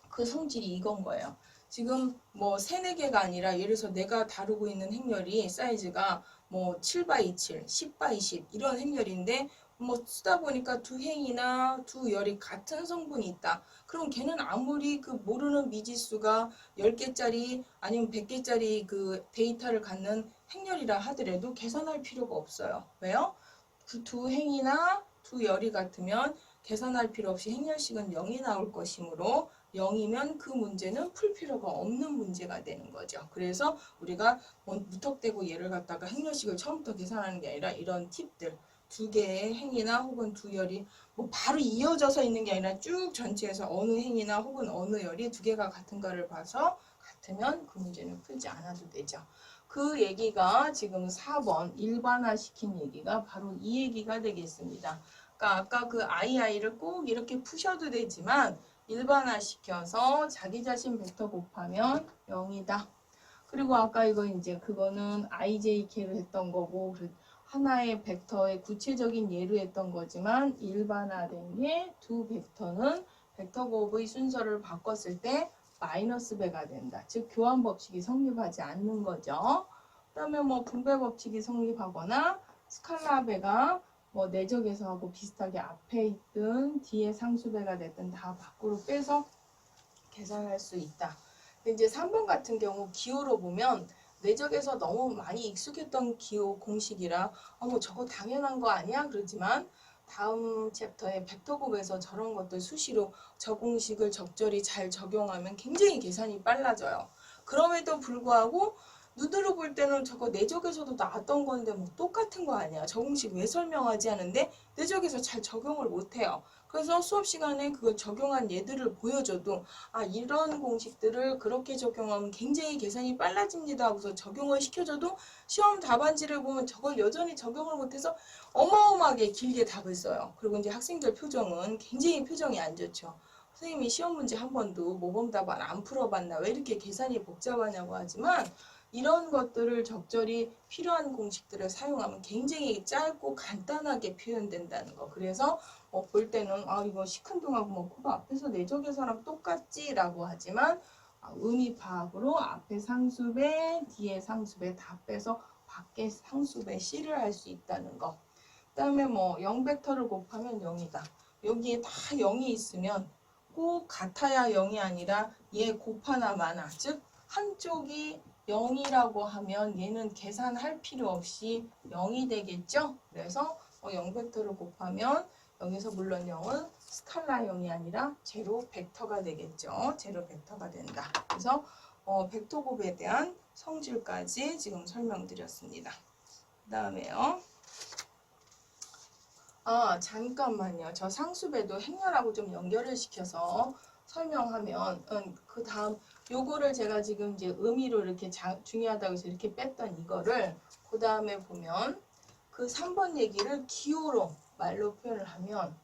그 성질이 이건 거예요. 지금 뭐 3, 4개가 아니라 예를 들어서 내가 다루고 있는 행렬이 사이즈가 뭐 7x7, 10x10 이런 행렬인데 뭐 쓰다 보니까 두 행이나 두 열이 같은 성분이 있다. 그럼 걔는 아무리 그 모르는 미지수가 10개짜리 아니면 100개짜리 그 데이터를 갖는 행렬이라 하더라도 계산할 필요가 없어요. 왜요? 그 두 행이나 두 열이 같으면 계산할 필요 없이 행렬식은 0이 나올 것이므로 0이면 그 문제는 풀 필요가 없는 문제가 되는 거죠. 그래서 우리가 무턱대고 얘를 갖다가 행렬식을 처음부터 계산하는 게 아니라 이런 팁들 두 개의 행이나 혹은 두 열이 뭐 바로 이어져서 있는 게 아니라 쭉 전체에서 어느 행이나 혹은 어느 열이 두 개가 같은가를 봐서 같으면 그 문제는 풀지 않아도 되죠. 그 얘기가 지금 4번 일반화시킨 얘기가 바로 이 얘기가 되겠습니다. 그러니까 아까 그 II를 꼭 이렇게 푸셔도 되지만 일반화시켜서 자기 자신 벡터 곱하면 0이다. 그리고 아까 이거 이제 그거는 IJK로 했던 거고 하나의 벡터의 구체적인 예로 했던 거지만 일반화된 게 두 벡터는 벡터 곱의 순서를 바꿨을 때 마이너스 배가 된다. 즉 교환 법칙이 성립하지 않는 거죠. 그다음에 뭐 분배 법칙이 성립하거나 스칼라 배가 뭐 내적에서 하고 비슷하게 앞에 있든 뒤에 상수배가 됐든 다 밖으로 빼서 계산할 수 있다. 근데 이제 3번 같은 경우 기호로 보면 내적에서 너무 많이 익숙했던 기호 공식이라 뭐 저거 당연한 거 아니야? 그러지만 다음 챕터에 벡터곱에서 저런 것들 수시로 저 공식을 적절히 잘 적용하면 굉장히 계산이 빨라져요. 그럼에도 불구하고 눈으로 볼 때는 저거 내적에서도 나왔던 건데 뭐 똑같은 거 아니야. 저 공식 왜 설명하지 하는데 내적에서 잘 적용을 못해요. 그래서 수업 시간에 그걸 적용한 예들을 보여줘도 이런 공식들을 그렇게 적용하면 굉장히 계산이 빨라집니다 하고서 적용을 시켜줘도 시험 답안지를 보면 저걸 여전히 적용을 못해서 어마어마하게 길게 답을 써요. 그리고 이제 학생들 표정은 굉장히 표정이 안 좋죠. 선생님이 시험 문제 한 번도 모범답안 안 풀어봤나 왜 이렇게 계산이 복잡하냐고 하지만 이런 것들을 적절히 필요한 공식들을 사용하면 굉장히 짧고 간단하게 표현된다는 거. 그래서 볼 때는 이거 시큰둥하고 뭐 코가 앞에서 내적에서랑 똑같지 라고 하지만 의미 파악으로 앞에 상수배 뒤에 상수배 다 빼서 밖에 상수배 C를 할 수 있다는 거. 그 다음에 뭐 0벡터를 곱하면 0이다. 여기에 다 0이 있으면 꼭 같아야 0이 아니라 얘 곱하나 마나. 즉 한쪽이 0이라고 하면 얘는 계산할 필요 없이 0이 되겠죠. 그래서 0벡터를 곱하면 여기서 물론 0은 스칼라 0이 아니라 제로 벡터가 되겠죠. 제로 벡터가 된다. 그래서 벡터 곱에 대한 성질까지 지금 설명드렸습니다. 그 다음에요. 잠깐만요. 저 상수배도 행렬하고 좀 연결을 시켜서 설명하면 그 다음 요거를 제가 지금 이제 의미로 이렇게 중요하다고 해서 이렇게 뺐던 이거를 그 다음에 보면 그 3번 얘기를 기호로 말로 표현을 하면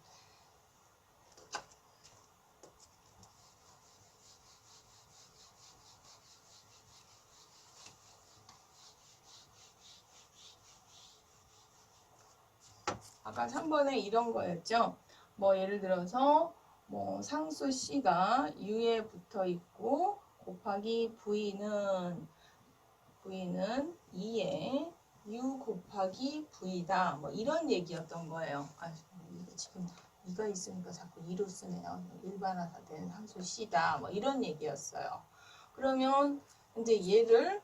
아까 3번에 이런 거였죠. 뭐 예를 들어서 뭐 상수 C가 U에 붙어 있고 곱하기 V는 2에 U 곱하기 V다. 뭐 이런 얘기였던 거예요. 지금 2가 있으니까 자꾸 2로 쓰네요. 일반화된 상수 C다. 뭐 이런 얘기였어요. 그러면 이제 얘를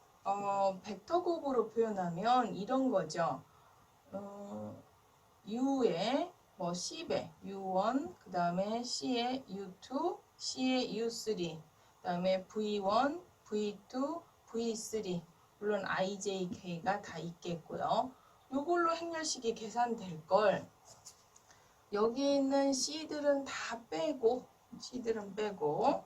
벡터 곱으로 표현하면 이런 거죠. U에 뭐 C배 U1 그 다음에 C에 U2 C에 U3 그 다음에 V1 V2 V3 물론 IJK가 다 있겠고요. 요걸로 행렬식이 계산될 걸 여기 있는 C들은 다 빼고 C들은 빼고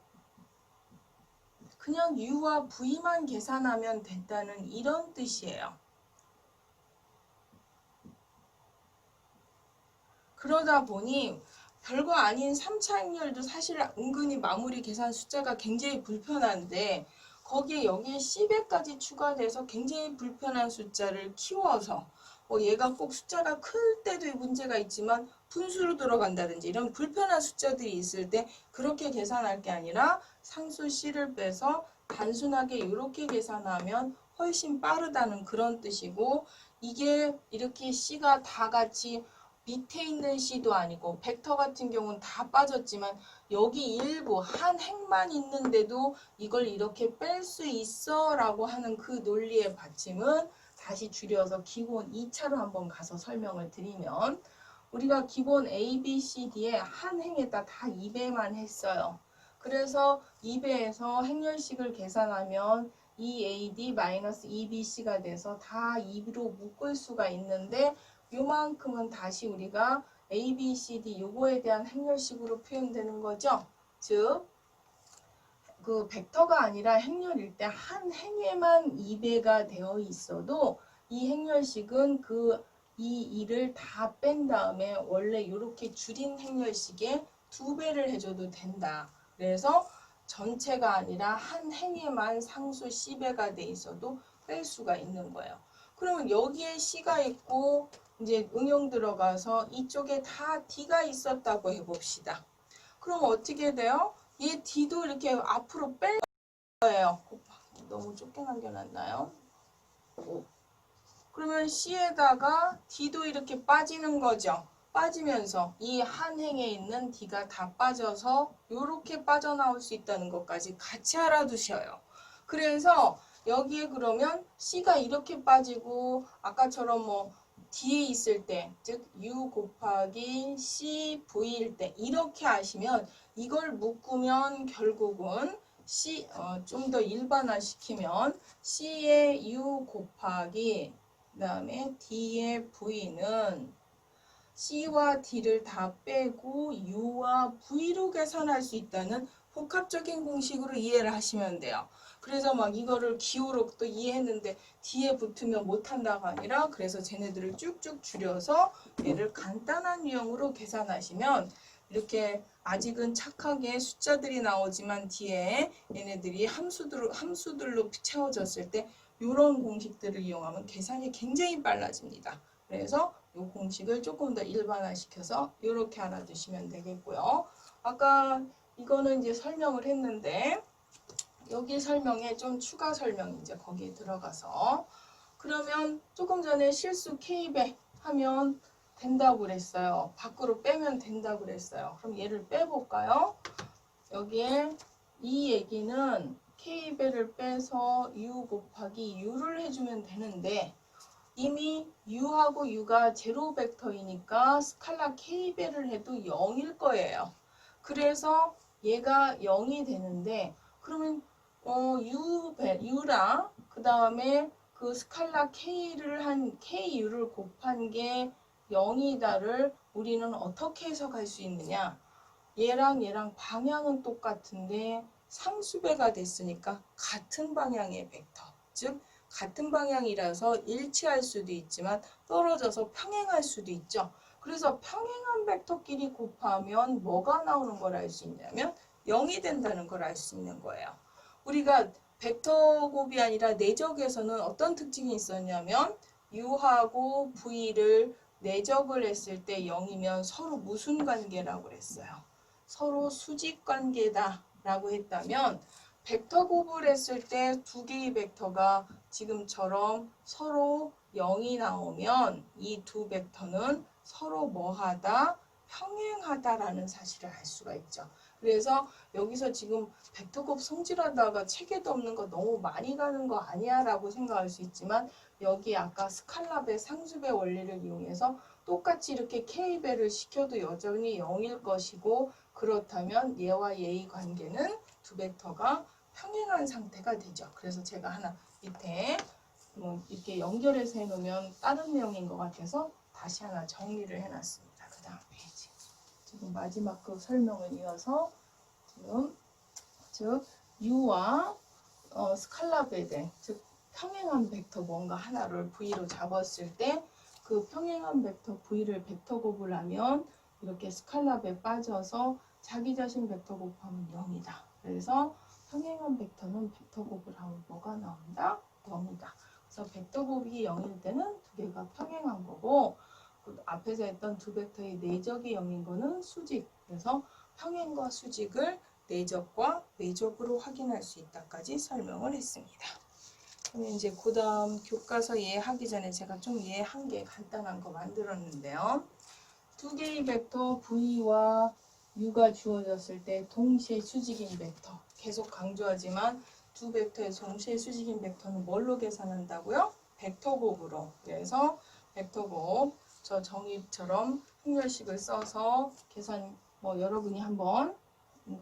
그냥 U와 V만 계산하면 된다는 이런 뜻이에요. 그러다 보니 별거 아닌 3차 행렬도 사실 은근히 마무리 계산 숫자가 굉장히 불편한데 거기에 여기에 C배까지 추가돼서 굉장히 불편한 숫자를 키워서 얘가 꼭 숫자가 클 때도 문제가 있지만 분수로 들어간다든지 이런 불편한 숫자들이 있을 때 그렇게 계산할 게 아니라 상수 C를 빼서 단순하게 이렇게 계산하면 훨씬 빠르다는 그런 뜻이고 이게 이렇게 C가 다 같이 밑에 있는 C도 아니고 벡터 같은 경우는 다 빠졌지만 여기 일부 한 행만 있는데도 이걸 이렇게 뺄 수 있어 라고 하는 그 논리의 받침은 다시 줄여서 기본 2차로 한번 가서 설명을 드리면 우리가 기본 A, B, C, D에 한 행에다 다 2배만 했어요. 그래서 2배에서 행렬식을 계산하면 2AD-2BC가 돼서 다 2로 묶을 수가 있는데 요만큼은 다시 우리가 A, B, C, D 요거에 대한 행렬식으로 표현되는 거죠. 즉, 그 벡터가 아니라 행렬일 때 한 행에만 2배가 되어 있어도 이 행렬식은 이 2를 다 뺀 다음에 원래 이렇게 줄인 행렬식에 2배를 해줘도 된다. 그래서 전체가 아니라 한 행에만 상수 C배가 돼 있어도 뺄 수가 있는 거예요. 그러면 여기에 C가 있고 이제 응용 들어가서 이쪽에 다 D가 있었다고 해봅시다. 그럼 어떻게 돼요? 얘 D도 이렇게 앞으로 뺄 거예요. 너무 좁게 남겨놨나요? 그러면 C에다가 D도 이렇게 빠지는 거죠. 빠지면서 이 한 행에 있는 D가 다 빠져서 이렇게 빠져나올 수 있다는 것까지 같이 알아두셔요. 그래서 여기에 그러면 C가 이렇게 빠지고 아까처럼 D에 있을 때, 즉 U 곱하기 C, V일 때 이렇게 하시면 이걸 묶으면 결국은 좀 더 일반화시키면 C의 U 곱하기 그 다음에 D의 V는 C와 D를 다 빼고 U와 V로 계산할 수 있다는 복합적인 공식으로 이해를 하시면 돼요. 그래서 막 이거를 기호로 또 이해했는데 뒤에 붙으면 못한다가 아니라 그래서 쟤네들을 쭉쭉 줄여서 얘를 간단한 유형으로 계산하시면 이렇게 아직은 착하게 숫자들이 나오지만 뒤에 얘네들이 함수들로 채워졌을 때 이런 공식들을 이용하면 계산이 굉장히 빨라집니다. 그래서 이 공식을 조금 더 일반화시켜서 이렇게 알아두시면 되겠고요. 아까 이거는 이제 설명을 했는데 여기 설명에 좀 추가 설명이 이제 거기에 들어가서 그러면 조금 전에 실수 K배 하면 된다고 그랬어요. 밖으로 빼면 된다고 그랬어요. 그럼 얘를 빼볼까요? 여기에 이 얘기는 K배를 빼서 U 곱하기 U를 해주면 되는데 이미 U하고 U가 제로 벡터이니까 스칼라 K배를 해도 0일 거예요. 그래서 얘가 0이 되는데 그러면 U랑 그 다음에 그 스칼라 K를 한 KU를 곱한 게 0이다를 우리는 어떻게 해석할 수 있느냐? 얘랑 얘랑 방향은 똑같은데 상수배가 됐으니까 같은 방향의 벡터, 즉 같은 방향이라서 일치할 수도 있지만 떨어져서 평행할 수도 있죠. 그래서 평행한 벡터끼리 곱하면 뭐가 나오는 걸 알 수 있냐면 0이 된다는 걸 알 수 있는 거예요. 우리가 벡터 곱이 아니라 내적에서는 어떤 특징이 있었냐면 U하고 V를 내적을 했을 때 0이면 서로 무슨 관계라고 했어요? 서로 수직 관계다 라고 했다면 벡터 곱을 했을 때 두 개의 벡터가 지금처럼 서로 0이 나오면 이 두 벡터는 서로 뭐하다? 평행하다라는 사실을 알 수가 있죠. 그래서 여기서 지금 벡터 곱 성질하다가 책에도 없는 거 너무 많이 가는 거 아니야 라고 생각할 수 있지만 여기 아까 스칼라배 상수배 원리를 이용해서 똑같이 이렇게 K배를 시켜도 여전히 0일 것이고 그렇다면 얘와 얘의 관계는 두 벡터가 평행한 상태가 되죠. 그래서 제가 하나 밑에 뭐 이렇게 연결해서 해놓으면 다른 내용인 것 같아서 다시 하나 정리를 해놨습니다. 그 다음 페이지. 지금 마지막 그 설명을 이어서 지금 즉 U와 스칼라브에 대해 즉 평행한 베క్터 뭔가 하나를 V로 잡았을 때 그 평행한 벡터 V를 벡터 곱을 하면 이렇게 스칼랍에 빠져서 자기 자신 벡터 곱하면 0이다. 그래서 평행한 벡터는 벡터 곱을 하면 뭐가 나온다? 0이다. 그래서 벡터 곱이 0일 때는 두 개가 평행한 거고 그 앞에서 했던 두 벡터의 내적이 0인 거는 수직. 그래서 평행과 수직을 내적과 외적으로 확인할 수 있다까지 설명을 했습니다. 그러면 이제 그 다음 교과서 이해하기 전에 제가 좀 이해한 게 간단한 거 만들었는데요. 두 개의 벡터 V와 U가 주어졌을 때 동시에 수직인 벡터. 계속 강조하지만 두 벡터의 동시에 수직인 벡터는 뭘로 계산한다고요? 벡터 곱으로. 그래서 벡터 곱, 저 정의처럼 행렬식을 써서 계산, 여러분이 한번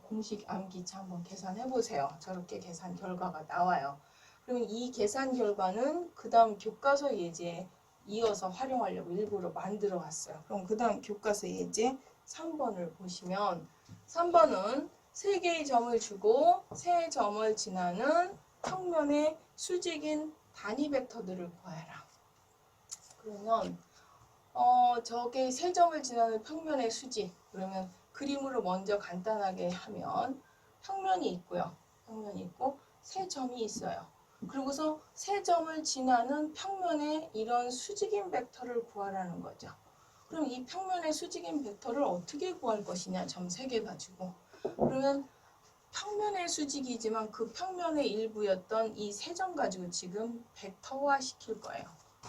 공식 암기차 한번 계산해 보세요. 저렇게 계산 결과가 나와요. 그러면 이 계산 결과는 그 다음 교과서 예제에 이어서 활용하려고 일부러 만들어 왔어요. 그럼 그 다음 교과서 예제 3번을 보시면 3번은 3개의 점을 주고 3점을 지나는 평면의 수직인 단위 벡터들을 구해라. 그러면 저게 3점을 지나는 평면의 수직. 그러면 그림으로 먼저 간단하게 하면 평면이 있고요. 평면이 있고 3점이 있어요. 그리고서 3점을 지나는 평면의 이런 수직인 벡터를 구하라는 거죠. 그럼 이 평면의 수직인 벡터를 어떻게 구할 것이냐? 점 3개 가지고. 그러면 평면의 수직이지만 그 평면의 일부였던 이 3점 가지고 지금 벡터화 시킬 거예요.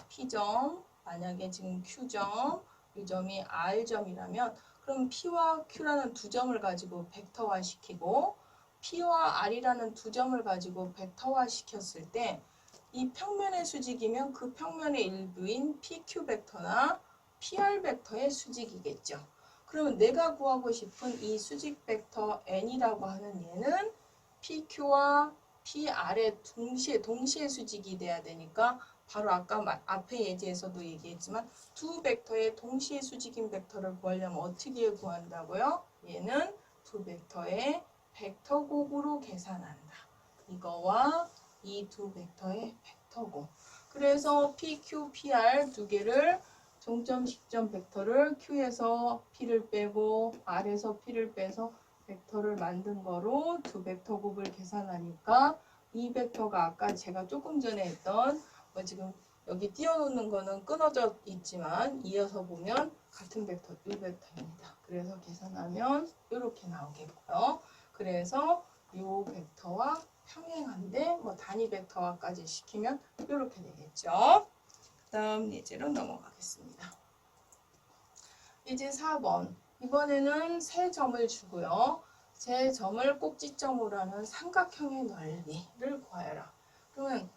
P점, 만약에 지금 Q점, 이 점이 R점이라면 그럼 P와 Q라는 두 점을 가지고 벡터화 시키고 P와 R이라는 두 점을 가지고 벡터화 시켰을 때 이 평면의 수직이면 그 평면의 일부인 PQ 벡터나 PR 벡터의 수직이겠죠. 그러면 내가 구하고 싶은 이 수직 벡터 N이라고 하는 얘는 PQ와 PR의 동시에 수직이 돼야 되니까 바로 아까 앞에 예제에서도 얘기했지만 두 벡터의 동시에 수직인 벡터를 구하려면 어떻게 구한다고요? 얘는 두 벡터의 벡터 곱으로 계산한다. 이거와 이 두 벡터의 벡터 곱. 그래서 PQ, PR 두 개를 종점, 식점 벡터를 Q에서 P를 빼고 R에서 P를 빼서 벡터를 만든 거로 두 벡터 곱을 계산하니까 이 벡터가 아까 제가 조금 전에 했던 지금 여기 띄워놓는 거는 끊어져 있지만 이어서 보면 같은 벡터, 이 벡터입니다. 그래서 계산하면 이렇게 나오겠고요. 그래서 이 벡터와 평행한데 단위 벡터화까지 시키면 이렇게 되겠죠. 다음 예제로 넘어가겠습니다. 예제 4번. 이번에는 세 점을 주고요. 세 점을 꼭지점으로 하는 삼각형의 넓이를 구하여라. 그러면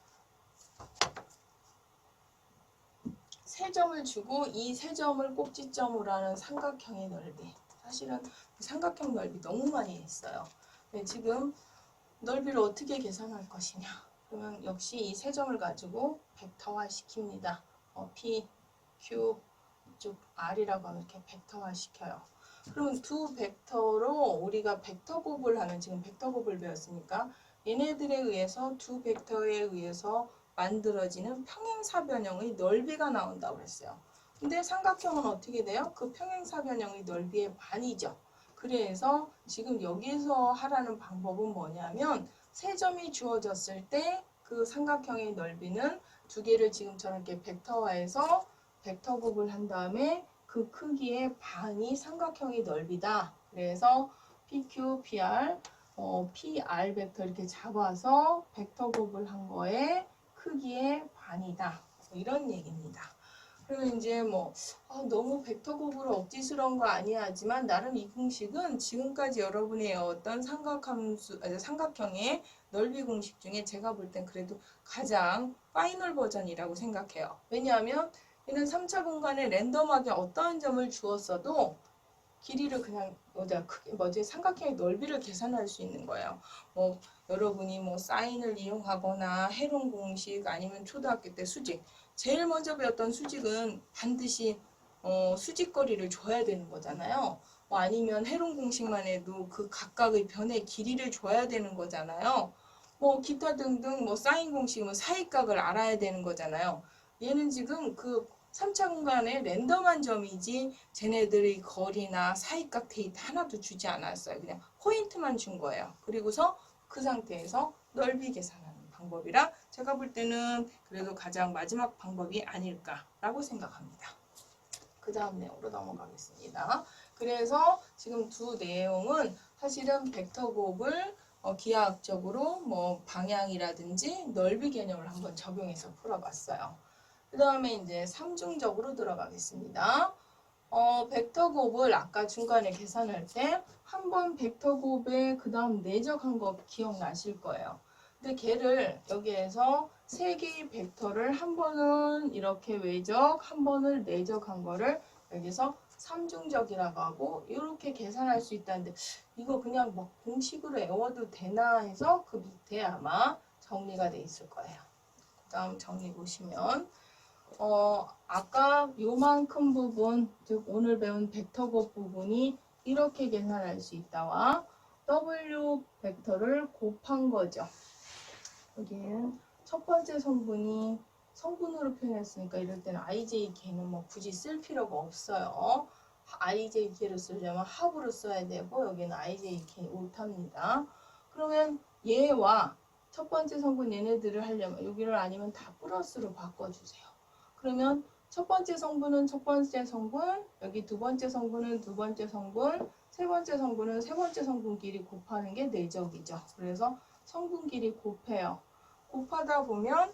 세 점을 주고 이 세 점을 꼭지점으로 하는 삼각형의 넓이. 사실은 삼각형 넓이 너무 많이 했어요. 네, 지금 넓이를 어떻게 계산할 것이냐. 그러면 역시 이 세 점을 가지고 벡터화 시킵니다. P, Q, 이쪽 R이라고 하면 이렇게 벡터화 시켜요. 그러면 두 벡터로 우리가 벡터 곱을 하면 지금 벡터 곱을 배웠으니까 얘네들에 의해서 두 벡터에 의해서 만들어지는 평행사변형의 넓이가 나온다고 그랬어요. 근데 삼각형은 어떻게 돼요? 그 평행사변형의 넓이의 반이죠. 그래서 지금 여기서 하라는 방법은 뭐냐면 세 점이 주어졌을 때 그 삼각형의 넓이는 두 개를 지금처럼 이렇게 벡터화해서 벡터 곱을 한 다음에 그 크기의 반이 삼각형의 넓이다. 그래서 PQ, PR, PR 벡터 이렇게 잡아서 벡터 곱을 한 거에 크기의 반이다. 이런 얘기입니다. 그리고 이제 너무 벡터 곱으로 억지스러운 거 아니야 하지만 나름 이 공식은 지금까지 여러분이 외웠던 삼각형의 넓이 공식 중에 제가 볼 땐 그래도 가장 파이널 버전이라고 생각해요. 왜냐하면 얘는 3차 공간에 랜덤하게 어떠한 점을 주었어도 길이를 그냥 삼각형의 넓이를 계산할 수 있는 거예요. 여러분이 뭐 사인을 이용하거나 해론 공식 아니면 초등학교 때 수직, 제일 먼저 배웠던 수직은 반드시 수직거리를 줘야 되는 거잖아요. 뭐 아니면 해론 공식만 해도 그 각각의 변의 길이를 줘야 되는 거잖아요. 뭐 기타 등등 뭐 사인 공식은 사이각을 알아야 되는 거잖아요. 얘는 지금 그 3차 공간의 랜덤한 점이지 쟤네들의 거리나 사이각 데이터 하나도 주지 않았어요. 그냥 포인트만 준 거예요. 그리고서 그 상태에서 넓이 계산하는 방법이라 제가 볼 때는 그래도 가장 마지막 방법이 아닐까라고 생각합니다. 그 다음 내용으로 넘어가겠습니다. 그래서 지금 두 내용은 사실은 벡터 곱을 기하학적으로 뭐 방향이라든지 넓이 개념을 한번 적용해서 풀어봤어요. 그 다음에 이제 삼중적으로 들어가겠습니다. 벡터 곱을 아까 중간에 계산할 때 한 번 벡터 곱에 그 다음 내적한 거 기억나실 거예요. 근데 걔를 여기에서 세 개의 벡터를 한 번은 이렇게 외적, 한 번을 내적한 거를 여기서 삼중적이라고 하고 이렇게 계산할 수 있다는데 이거 그냥 뭐 공식으로 외워도 되나 해서 그 밑에 아마 정리가 돼 있을 거예요. 그 다음 정리 보시면 아까 요만큼 부분, 즉 오늘 배운 벡터 곱 부분이 이렇게 계산할 수 있다와 W 벡터를 곱한 거죠. 여기는 첫 번째 성분이 성분으로 표현했으니까 이럴 때는 IJK는 뭐 굳이 쓸 필요가 없어요. IJK를 쓰려면 합으로 써야 되고 여기는 IJK 오타입니다. 그러면 얘와 첫 번째 성분 얘네들을 하려면 여기를 아니면 다 플러스로 바꿔주세요. 그러면 첫 번째 성분은 첫 번째 성분, 여기 두 번째 성분은 두 번째 성분, 세 번째 성분은 세 번째 성분끼리 곱하는 게 내적이죠. 그래서 성분끼리 곱해요. 곱하다 보면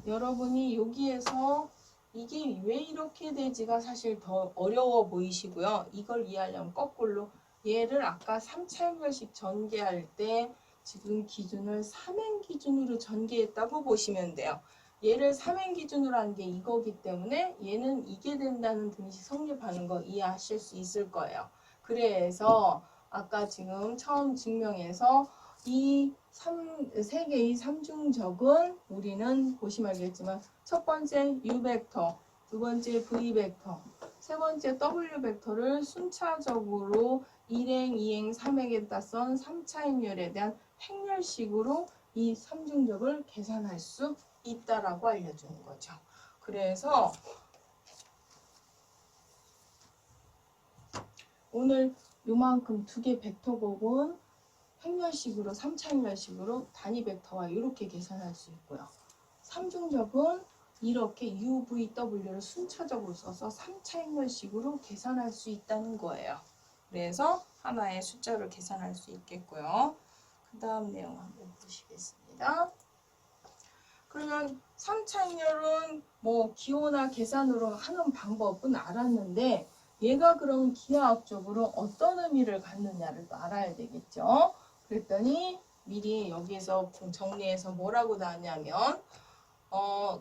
여러분이 여기에서 이게 왜 이렇게 되지가 사실 더 어려워 보이시고요. 이걸 이해하려면 거꾸로 얘를 아까 3차 연결식 전개할 때 지금 기준을 3행 기준으로 전개했다고 보시면 돼요. 얘를 3행 기준으로 한 게 이거기 때문에 얘는 이게 된다는 등식 성립하는 거 이해하실 수 있을 거예요. 그래서 아까 지금 처음 증명해서 이 세 개의 삼중적은 우리는 보시면 알겠지만 첫 번째 U 벡터, 두 번째 V 벡터, 세 번째 W 벡터를 순차적으로 1행, 2행, 3행에다 쓴 3차 행렬에 대한 행렬식으로 이 삼중적을 계산할 수 있다라고 알려주는 거죠. 그래서 오늘 요만큼 두 개 벡터 곱은 행렬식으로 3차 행렬식으로 단위 벡터와 이렇게 계산할 수 있고요. 삼중적은 이렇게 UVW를 순차적으로 써서 3차 행렬식으로 계산할 수 있다는 거예요. 그래서 하나의 숫자를 계산할 수 있겠고요. 그 다음 내용 한번 보시겠습니다. 그러면 3차 행렬은 뭐 기호나 계산으로 하는 방법은 알았는데 얘가 그럼 기하학적으로 어떤 의미를 갖느냐를 또 알아야 되겠죠. 그랬더니 미리 여기에서 정리해서 뭐라고 나왔냐면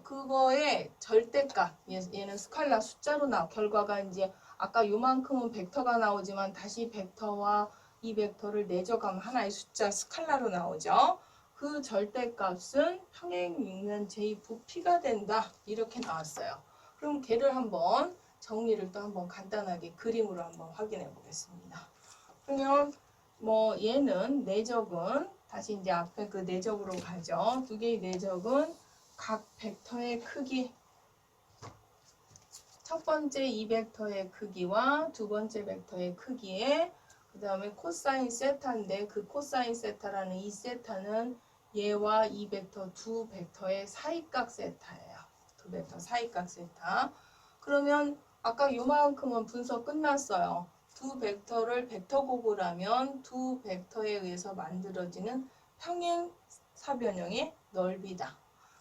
그거의 절대값 얘는 스칼라 숫자로 결과가 이제 아까 요만큼은 벡터가 나오지만 다시 벡터와 이 벡터를 내적하면 하나의 숫자 스칼라로 나오죠. 그 절대값은 평행 육면 J 부피가 된다 이렇게 나왔어요. 그럼 걔를 한번 정리를 또 한번 간단하게 그림으로 한번 확인해 보겠습니다. 그러면 뭐 얘는 내적은 다시 이제 앞에 그 내적으로 가죠. 두 개의 내적은 각 벡터의 크기 첫 번째 이 벡터의 크기와 두 번째 벡터의 크기에 그 다음에 코사인 세타인데 그 코사인 세타라는 이 세타는 얘와 이 벡터 두 벡터의 사이각 세타예요. 두 벡터 사이각 세타. 그러면 아까 요만큼은 분석 끝났어요. 두 벡터를 벡터 곱을 하면 두 벡터에 의해서 만들어지는 평행 사변형의 넓이다.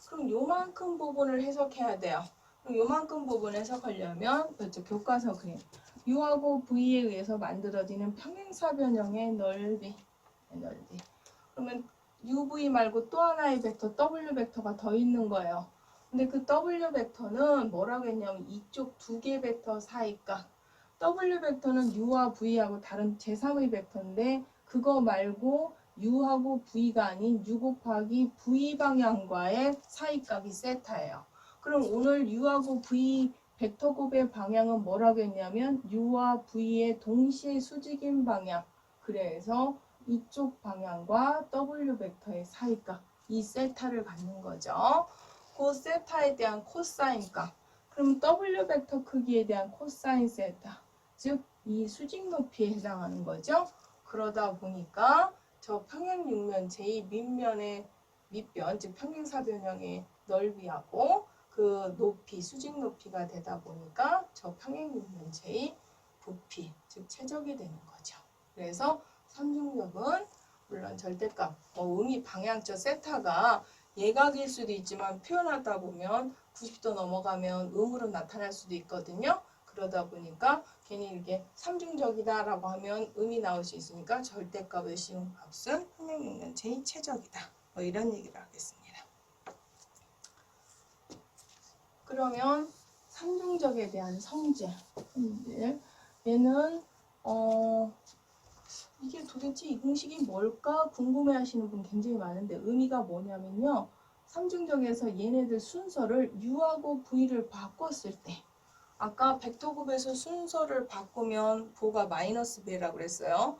그럼 요만큼 부분을 해석해야 돼요. 그럼 요만큼 부분 해석하려면 이쪽 교과서 그림 U하고 V에 의해서 만들어지는 평행사변형의 넓이. 그러면 UV 말고 또 하나의 벡터 W 벡터가 더 있는 거예요. 근데 그 W 벡터는 뭐라고 했냐면 이쪽 두 개 벡터 사이각. W 벡터는 U와 V하고 다른 제3의 벡터인데 그거 말고 U하고 V가 아닌 U 곱하기 V 방향과의 사이값이 세타예요. 그럼 오늘 U하고 V 벡터 곱의 방향은 뭐라고 했냐면 U와 V의 동시에 수직인 방향. 그래서 이쪽 방향과 W 벡터의 사이값, 이 세타를 갖는 거죠. 그 세타에 대한 코사인 값. 그럼 W 벡터 크기에 대한 코사인 세타. 즉, 이 수직 높이에 해당하는 거죠. 그러다 보니까 저 평행육면체의 밑면의 밑변, 즉 평행사변형의 넓이하고 그 높이, 수직 높이가 되다 보니까 저 평행육면체의 부피, 즉 최적이 되는 거죠. 그래서 삼중력은 물론 절대값, 의미 방향적 세타가 예각일 수도 있지만 표현하다 보면 90도 넘어가면 음으로 나타날 수도 있거든요. 그러다 보니까 괜히 이렇게 삼중적이다라고 하면 음이 나올 수 있으니까 절대값의 씌운 값은 평행육면체의 최적이다. 이런 얘기를 하겠습니다. 그러면 삼중적에 대한 성질. 얘는 이게 도대체 이 공식이 뭘까 궁금해 하시는 분 굉장히 많은데 의미가 뭐냐면요. 삼중적에서 얘네들 순서를 U하고 V를 바꿨을 때 아까 벡터곱에서 순서를 바꾸면 부호가 마이너스 B라고 그랬어요.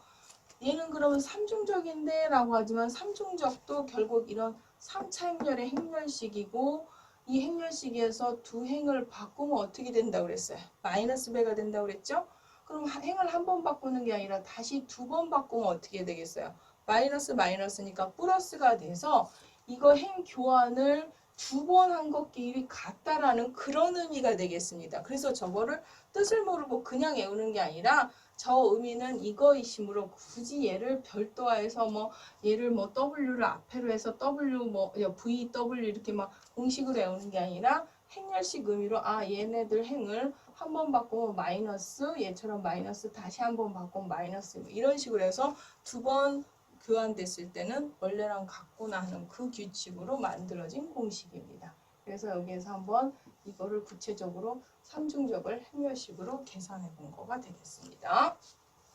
얘는 그러면 삼중적인데 라고 하지만 삼중적도 결국 이런 3차 행렬의 행렬식이고 이 행렬식에서 두 행을 바꾸면 어떻게 된다고 그랬어요? 마이너스 배가 된다고 그랬죠? 그럼 행을 한 번 바꾸는 게 아니라 다시 두 번 바꾸면 어떻게 되겠어요? 마이너스 마이너스니까 플러스가 돼서 이거 행 교환을 두 번 한 것끼리 같다라는 그런 의미가 되겠습니다. 그래서 저거를 뜻을 모르고 그냥 외우는 게 아니라 저 의미는 이거이시므로 굳이 얘를 별도화해서 얘를 W를 앞에로 해서 W VW 이렇게 막 공식으로 외우는 게 아니라 행렬식 의미로 얘네들 행을 한 번 바꾸면 마이너스, 얘처럼 마이너스 다시 한 번 바꾸면 마이너스 이런 식으로 해서 두 번 교환됐을 때는 원래랑 같구나 하는 그 규칙으로 만들어진 공식입니다. 그래서 여기에서 한번 이거를 구체적으로 삼중적을 행렬식으로 계산해 본 거가 되겠습니다.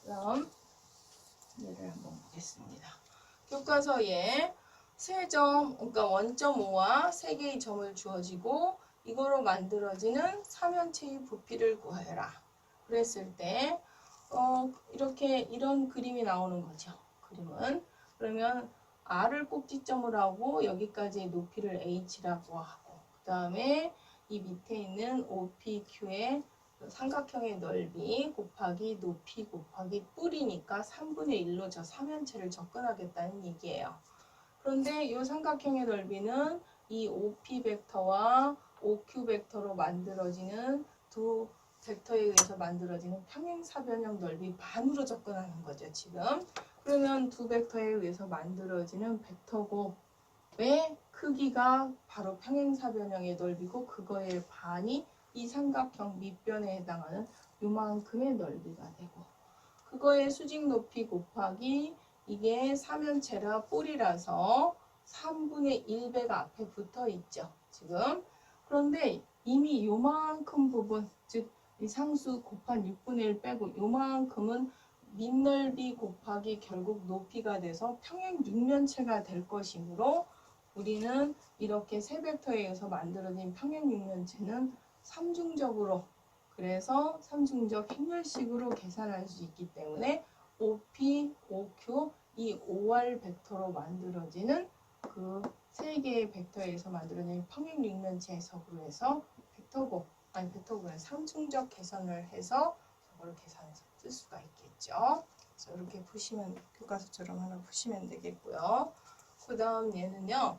그럼 얘를 한번 보겠습니다. 교과서에 세 점, 그러니까 원점 5와 세 개의 점을 주어지고 이거로 만들어지는 삼연체의 부피를 구하여라. 그랬을 때 이렇게 이런 그림이 나오는 거죠. 그림은 그러면 R을 꼭지점으로 하고 여기까지의 높이를 H라고 하고 그 다음에 이 밑에 있는 OPQ의 삼각형의 넓이 곱하기 높이 곱하기 뿌리니까 3분의 1로 저 삼연체를 접근하겠다는 얘기예요. 그런데 이 삼각형의 넓이는 이 OP 벡터와 OQ 벡터로 만들어지는 두 벡터에 의해서 만들어지는 평행사변형 넓이 반으로 접근하는 거죠, 지금. 그러면 두 벡터에 의해서 만들어지는 벡터곱의 크기가 바로 평행사변형의 넓이고 그거의 반이 이 삼각형 밑변에 해당하는 요만큼의 넓이가 되고 그거의 수직 높이 곱하기 이게 삼연체라 뿌리라서 3분의 1배가 앞에 붙어 있죠. 지금. 그런데 이미 요만큼 부분, 즉 이 상수 곱한 6분의 1 빼고 요만큼은 밑넓이 곱하기 결국 높이가 돼서 평행육면체가 될 것이므로 우리는 이렇게 세 벡터에 의해서 만들어진 평행육면체는 삼중적으로 그래서 삼중적 행렬식으로 계산할 수 있기 때문에 OP, OQ 이 OR 벡터로 만들어지는 그 세 개의 벡터에서 만들어진 평행육면체 해석으로 해서 벡터고는 삼중적 계산을 해서 저걸 계산해서 쓸 수가 있겠죠. 그래서 이렇게 보시면 교과서처럼 하나 보시면 되겠고요. 그 다음 얘는요.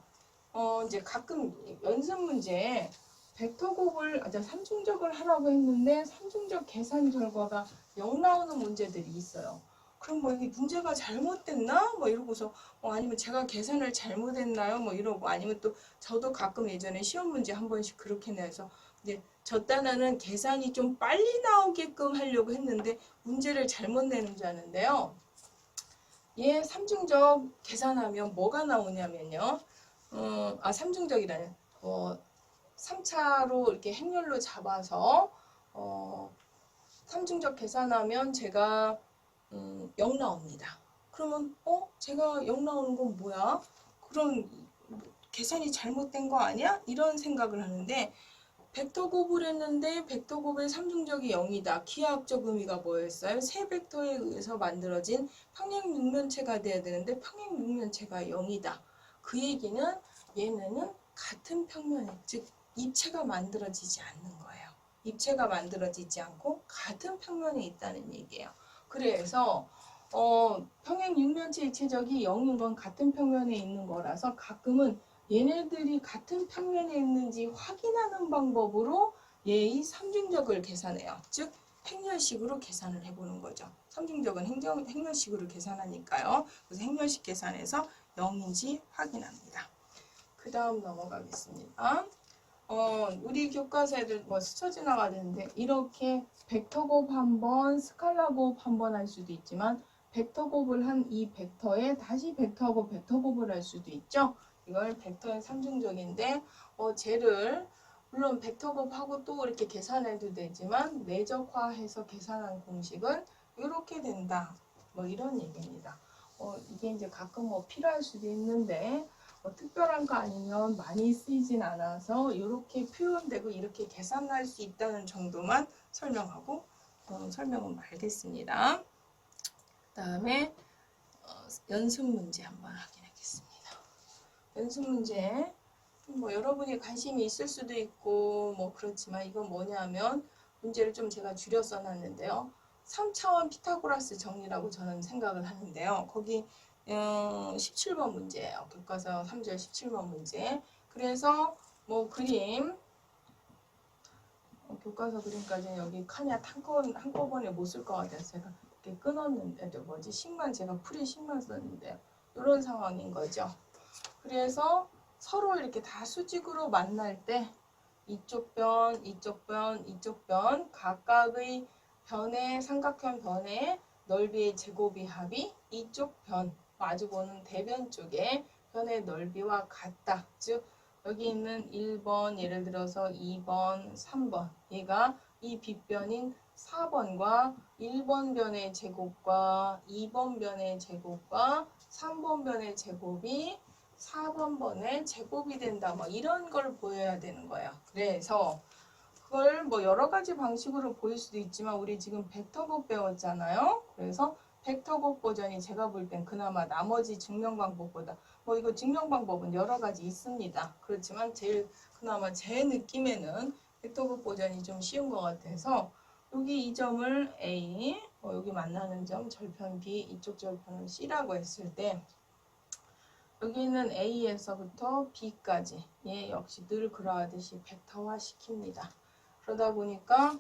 이제 가끔 연습 문제에 벡터곱을 삼중적을 하라고 했는데 삼중적 계산 결과가 0 나오는 문제들이 있어요. 그럼 이게 문제가 잘못됐나? 이러고서 아니면 제가 계산을 잘못했나요? 이러고 아니면 또 저도 가끔 예전에 시험 문제 한 번씩 그렇게 내서 이제 저 딴에는 계산이 좀 빨리 나오게끔 하려고 했는데 문제를 잘못 내는 줄 아는데요. 얘 삼중적 계산하면 뭐가 나오냐면요. 삼중적이라는 3차로 이렇게 행렬로 잡아서 삼중적 계산하면 제가 0 나옵니다. 그러면 제가 0 나오는 건 뭐야? 그럼 계산이 잘못된 거 아니야? 이런 생각을 하는데 벡터 곱을 했는데 벡터 곱의 삼중적이 0이다. 기하학적 의미가 뭐였어요? 세 벡터에 의해서 만들어진 평행 육면체가 돼야 되는데 평행 육면체가 0이다. 그 얘기는 얘네는 같은 평면에, 즉 입체가 만들어지지 않는 거예요. 입체가 만들어지지 않고 같은 평면에 있다는 얘기예요. 그래서 평행 육면체 입체적이 0인 건 같은 평면에 있는 거라서 가끔은 얘네들이 같은 평면에 있는지 확인하는 방법으로 얘의 삼중적을 계산해요. 즉 행렬식으로 계산을 해보는 거죠. 삼중적은 행렬식으로 계산하니까요. 그래서 행렬식 계산해서 0인지 확인합니다. 그 다음 넘어가겠습니다. 우리 교과서 애들 스쳐 지나가는데 이렇게 벡터 곱 한번, 스칼라 곱 한번 할 수도 있지만 벡터 곱을 한 이 벡터에 다시 벡터 곱을 할 수도 있죠. 이걸 벡터의 삼중적인데 쟤를 물론 벡터 곱하고 또 이렇게 계산해도 되지만 내적화해서 계산한 공식은 이렇게 된다. 이런 얘기입니다. 이게 이제 가끔 필요할 수도 있는데 특별한 거 아니면 많이 쓰이진 않아서 이렇게 표현되고 이렇게 계산할 수 있다는 정도만 설명하고 설명은 말겠습니다. 그 다음에 연습 문제 한번 확인하겠습니다. 연습 문제 여러분이 관심이 있을 수도 있고 그렇지만 이건 뭐냐면 문제를 좀 제가 줄여 써놨는데요. 3차원 피타고라스 정리라고 저는 생각을 하는데요. 거기 17번 문제예요. 교과서 3절 17번 문제. 그래서 그림 교과서 그림까지는 여기 칸이 한꺼번에 못 쓸 것 같아서 제가 이렇게 끊었는데 식만 제가 식만 썼는데 이런 상황인 거죠. 그래서 서로 이렇게 다 수직으로 만날 때 이쪽 변, 이쪽 변, 이쪽 변 각각의 변의 삼각형 변의 넓이의 제곱이 합이 이쪽 변 마주보는 대변 쪽의 변의 넓이와 같다. 즉 여기 있는 1번 예를 들어서 2번, 3번 얘가 이 빗변인 4번과 1번 변의 제곱과 2번 변의 제곱과 3번 변의 제곱이 4번 번의 제곱이 된다. 이런 걸 보여야 되는 거예요. 그래서 그걸 여러 가지 방식으로 보일 수도 있지만 우리 지금 벡터곱 배웠잖아요. 그래서 벡터곱 버전이 제가 볼 땐 그나마 나머지 증명 방법보다 이거 증명 방법은 여러 가지 있습니다. 그렇지만 그나마 제 느낌에는 벡터곱 버전이 좀 쉬운 것 같아서 여기 이 점을 A, 여기 만나는 점 절편 B, 이쪽 절편을 C라고 했을 때 여기는 A에서부터 B까지 얘 역시 늘 그러하듯이 벡터화 시킵니다. 그러다 보니까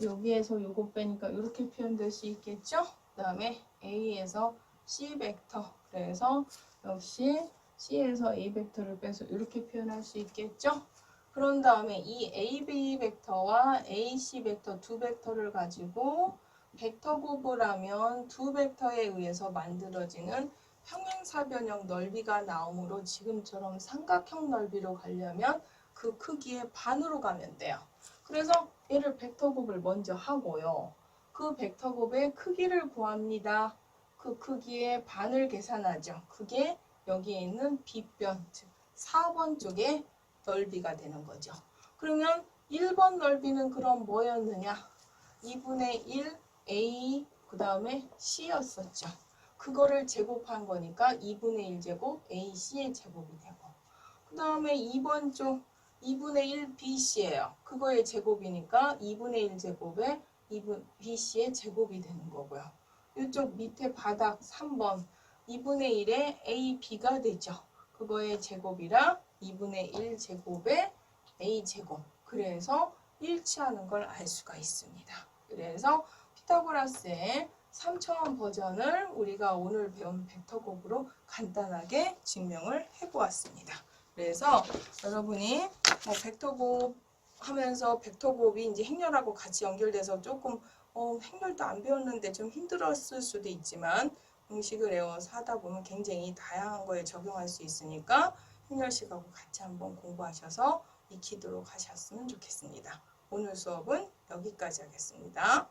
여기에서 요거 빼니까 이렇게 표현될 수 있겠죠? 그 다음에 A에서 C 벡터 그래서 역시 C에서 A 벡터를 빼서 이렇게 표현할 수 있겠죠? 그런 다음에 이 AB 벡터와 AC 벡터 두 벡터를 가지고 벡터 곱을 하면 두 벡터에 의해서 만들어지는 평행사변형 넓이가 나오므로 지금처럼 삼각형 넓이로 가려면 그 크기의 반으로 가면 돼요. 그래서 얘를 벡터곱을 먼저 하고요. 그 벡터곱의 크기를 구합니다. 그 크기의 반을 계산하죠. 그게 여기에 있는 빗변, 즉 4번 쪽의 넓이가 되는 거죠. 그러면 1번 넓이는 그럼 뭐였느냐? 2분의 1 A 그 다음에 C였었죠. 그거를 제곱한 거니까 2분의 1제곱 AC의 제곱이 되고 그 다음에 2번 쪽 2분의 1 BC예요. 그거의 제곱이니까 2분의 1제곱에 BC의 제곱이 되는 거고요. 이쪽 밑에 바닥 3번 2분의 1에 AB가 되죠. 그거의 제곱이라 2분의 1제곱에 A제곱. 그래서 일치하는 걸 알 수가 있습니다. 그래서 피타고라스의 3차원 버전을 우리가 오늘 배운 벡터곱으로 간단하게 증명을 해보았습니다. 그래서 여러분이 벡터곱 하면서 벡터곱이 이제 행렬하고 같이 연결돼서 조금 행렬도 안 배웠는데 좀 힘들었을 수도 있지만 공식을 외워서 하다 보면 굉장히 다양한 거에 적용할 수 있으니까 행렬식하고 같이 한번 공부하셔서 익히도록 하셨으면 좋겠습니다. 오늘 수업은 여기까지 하겠습니다.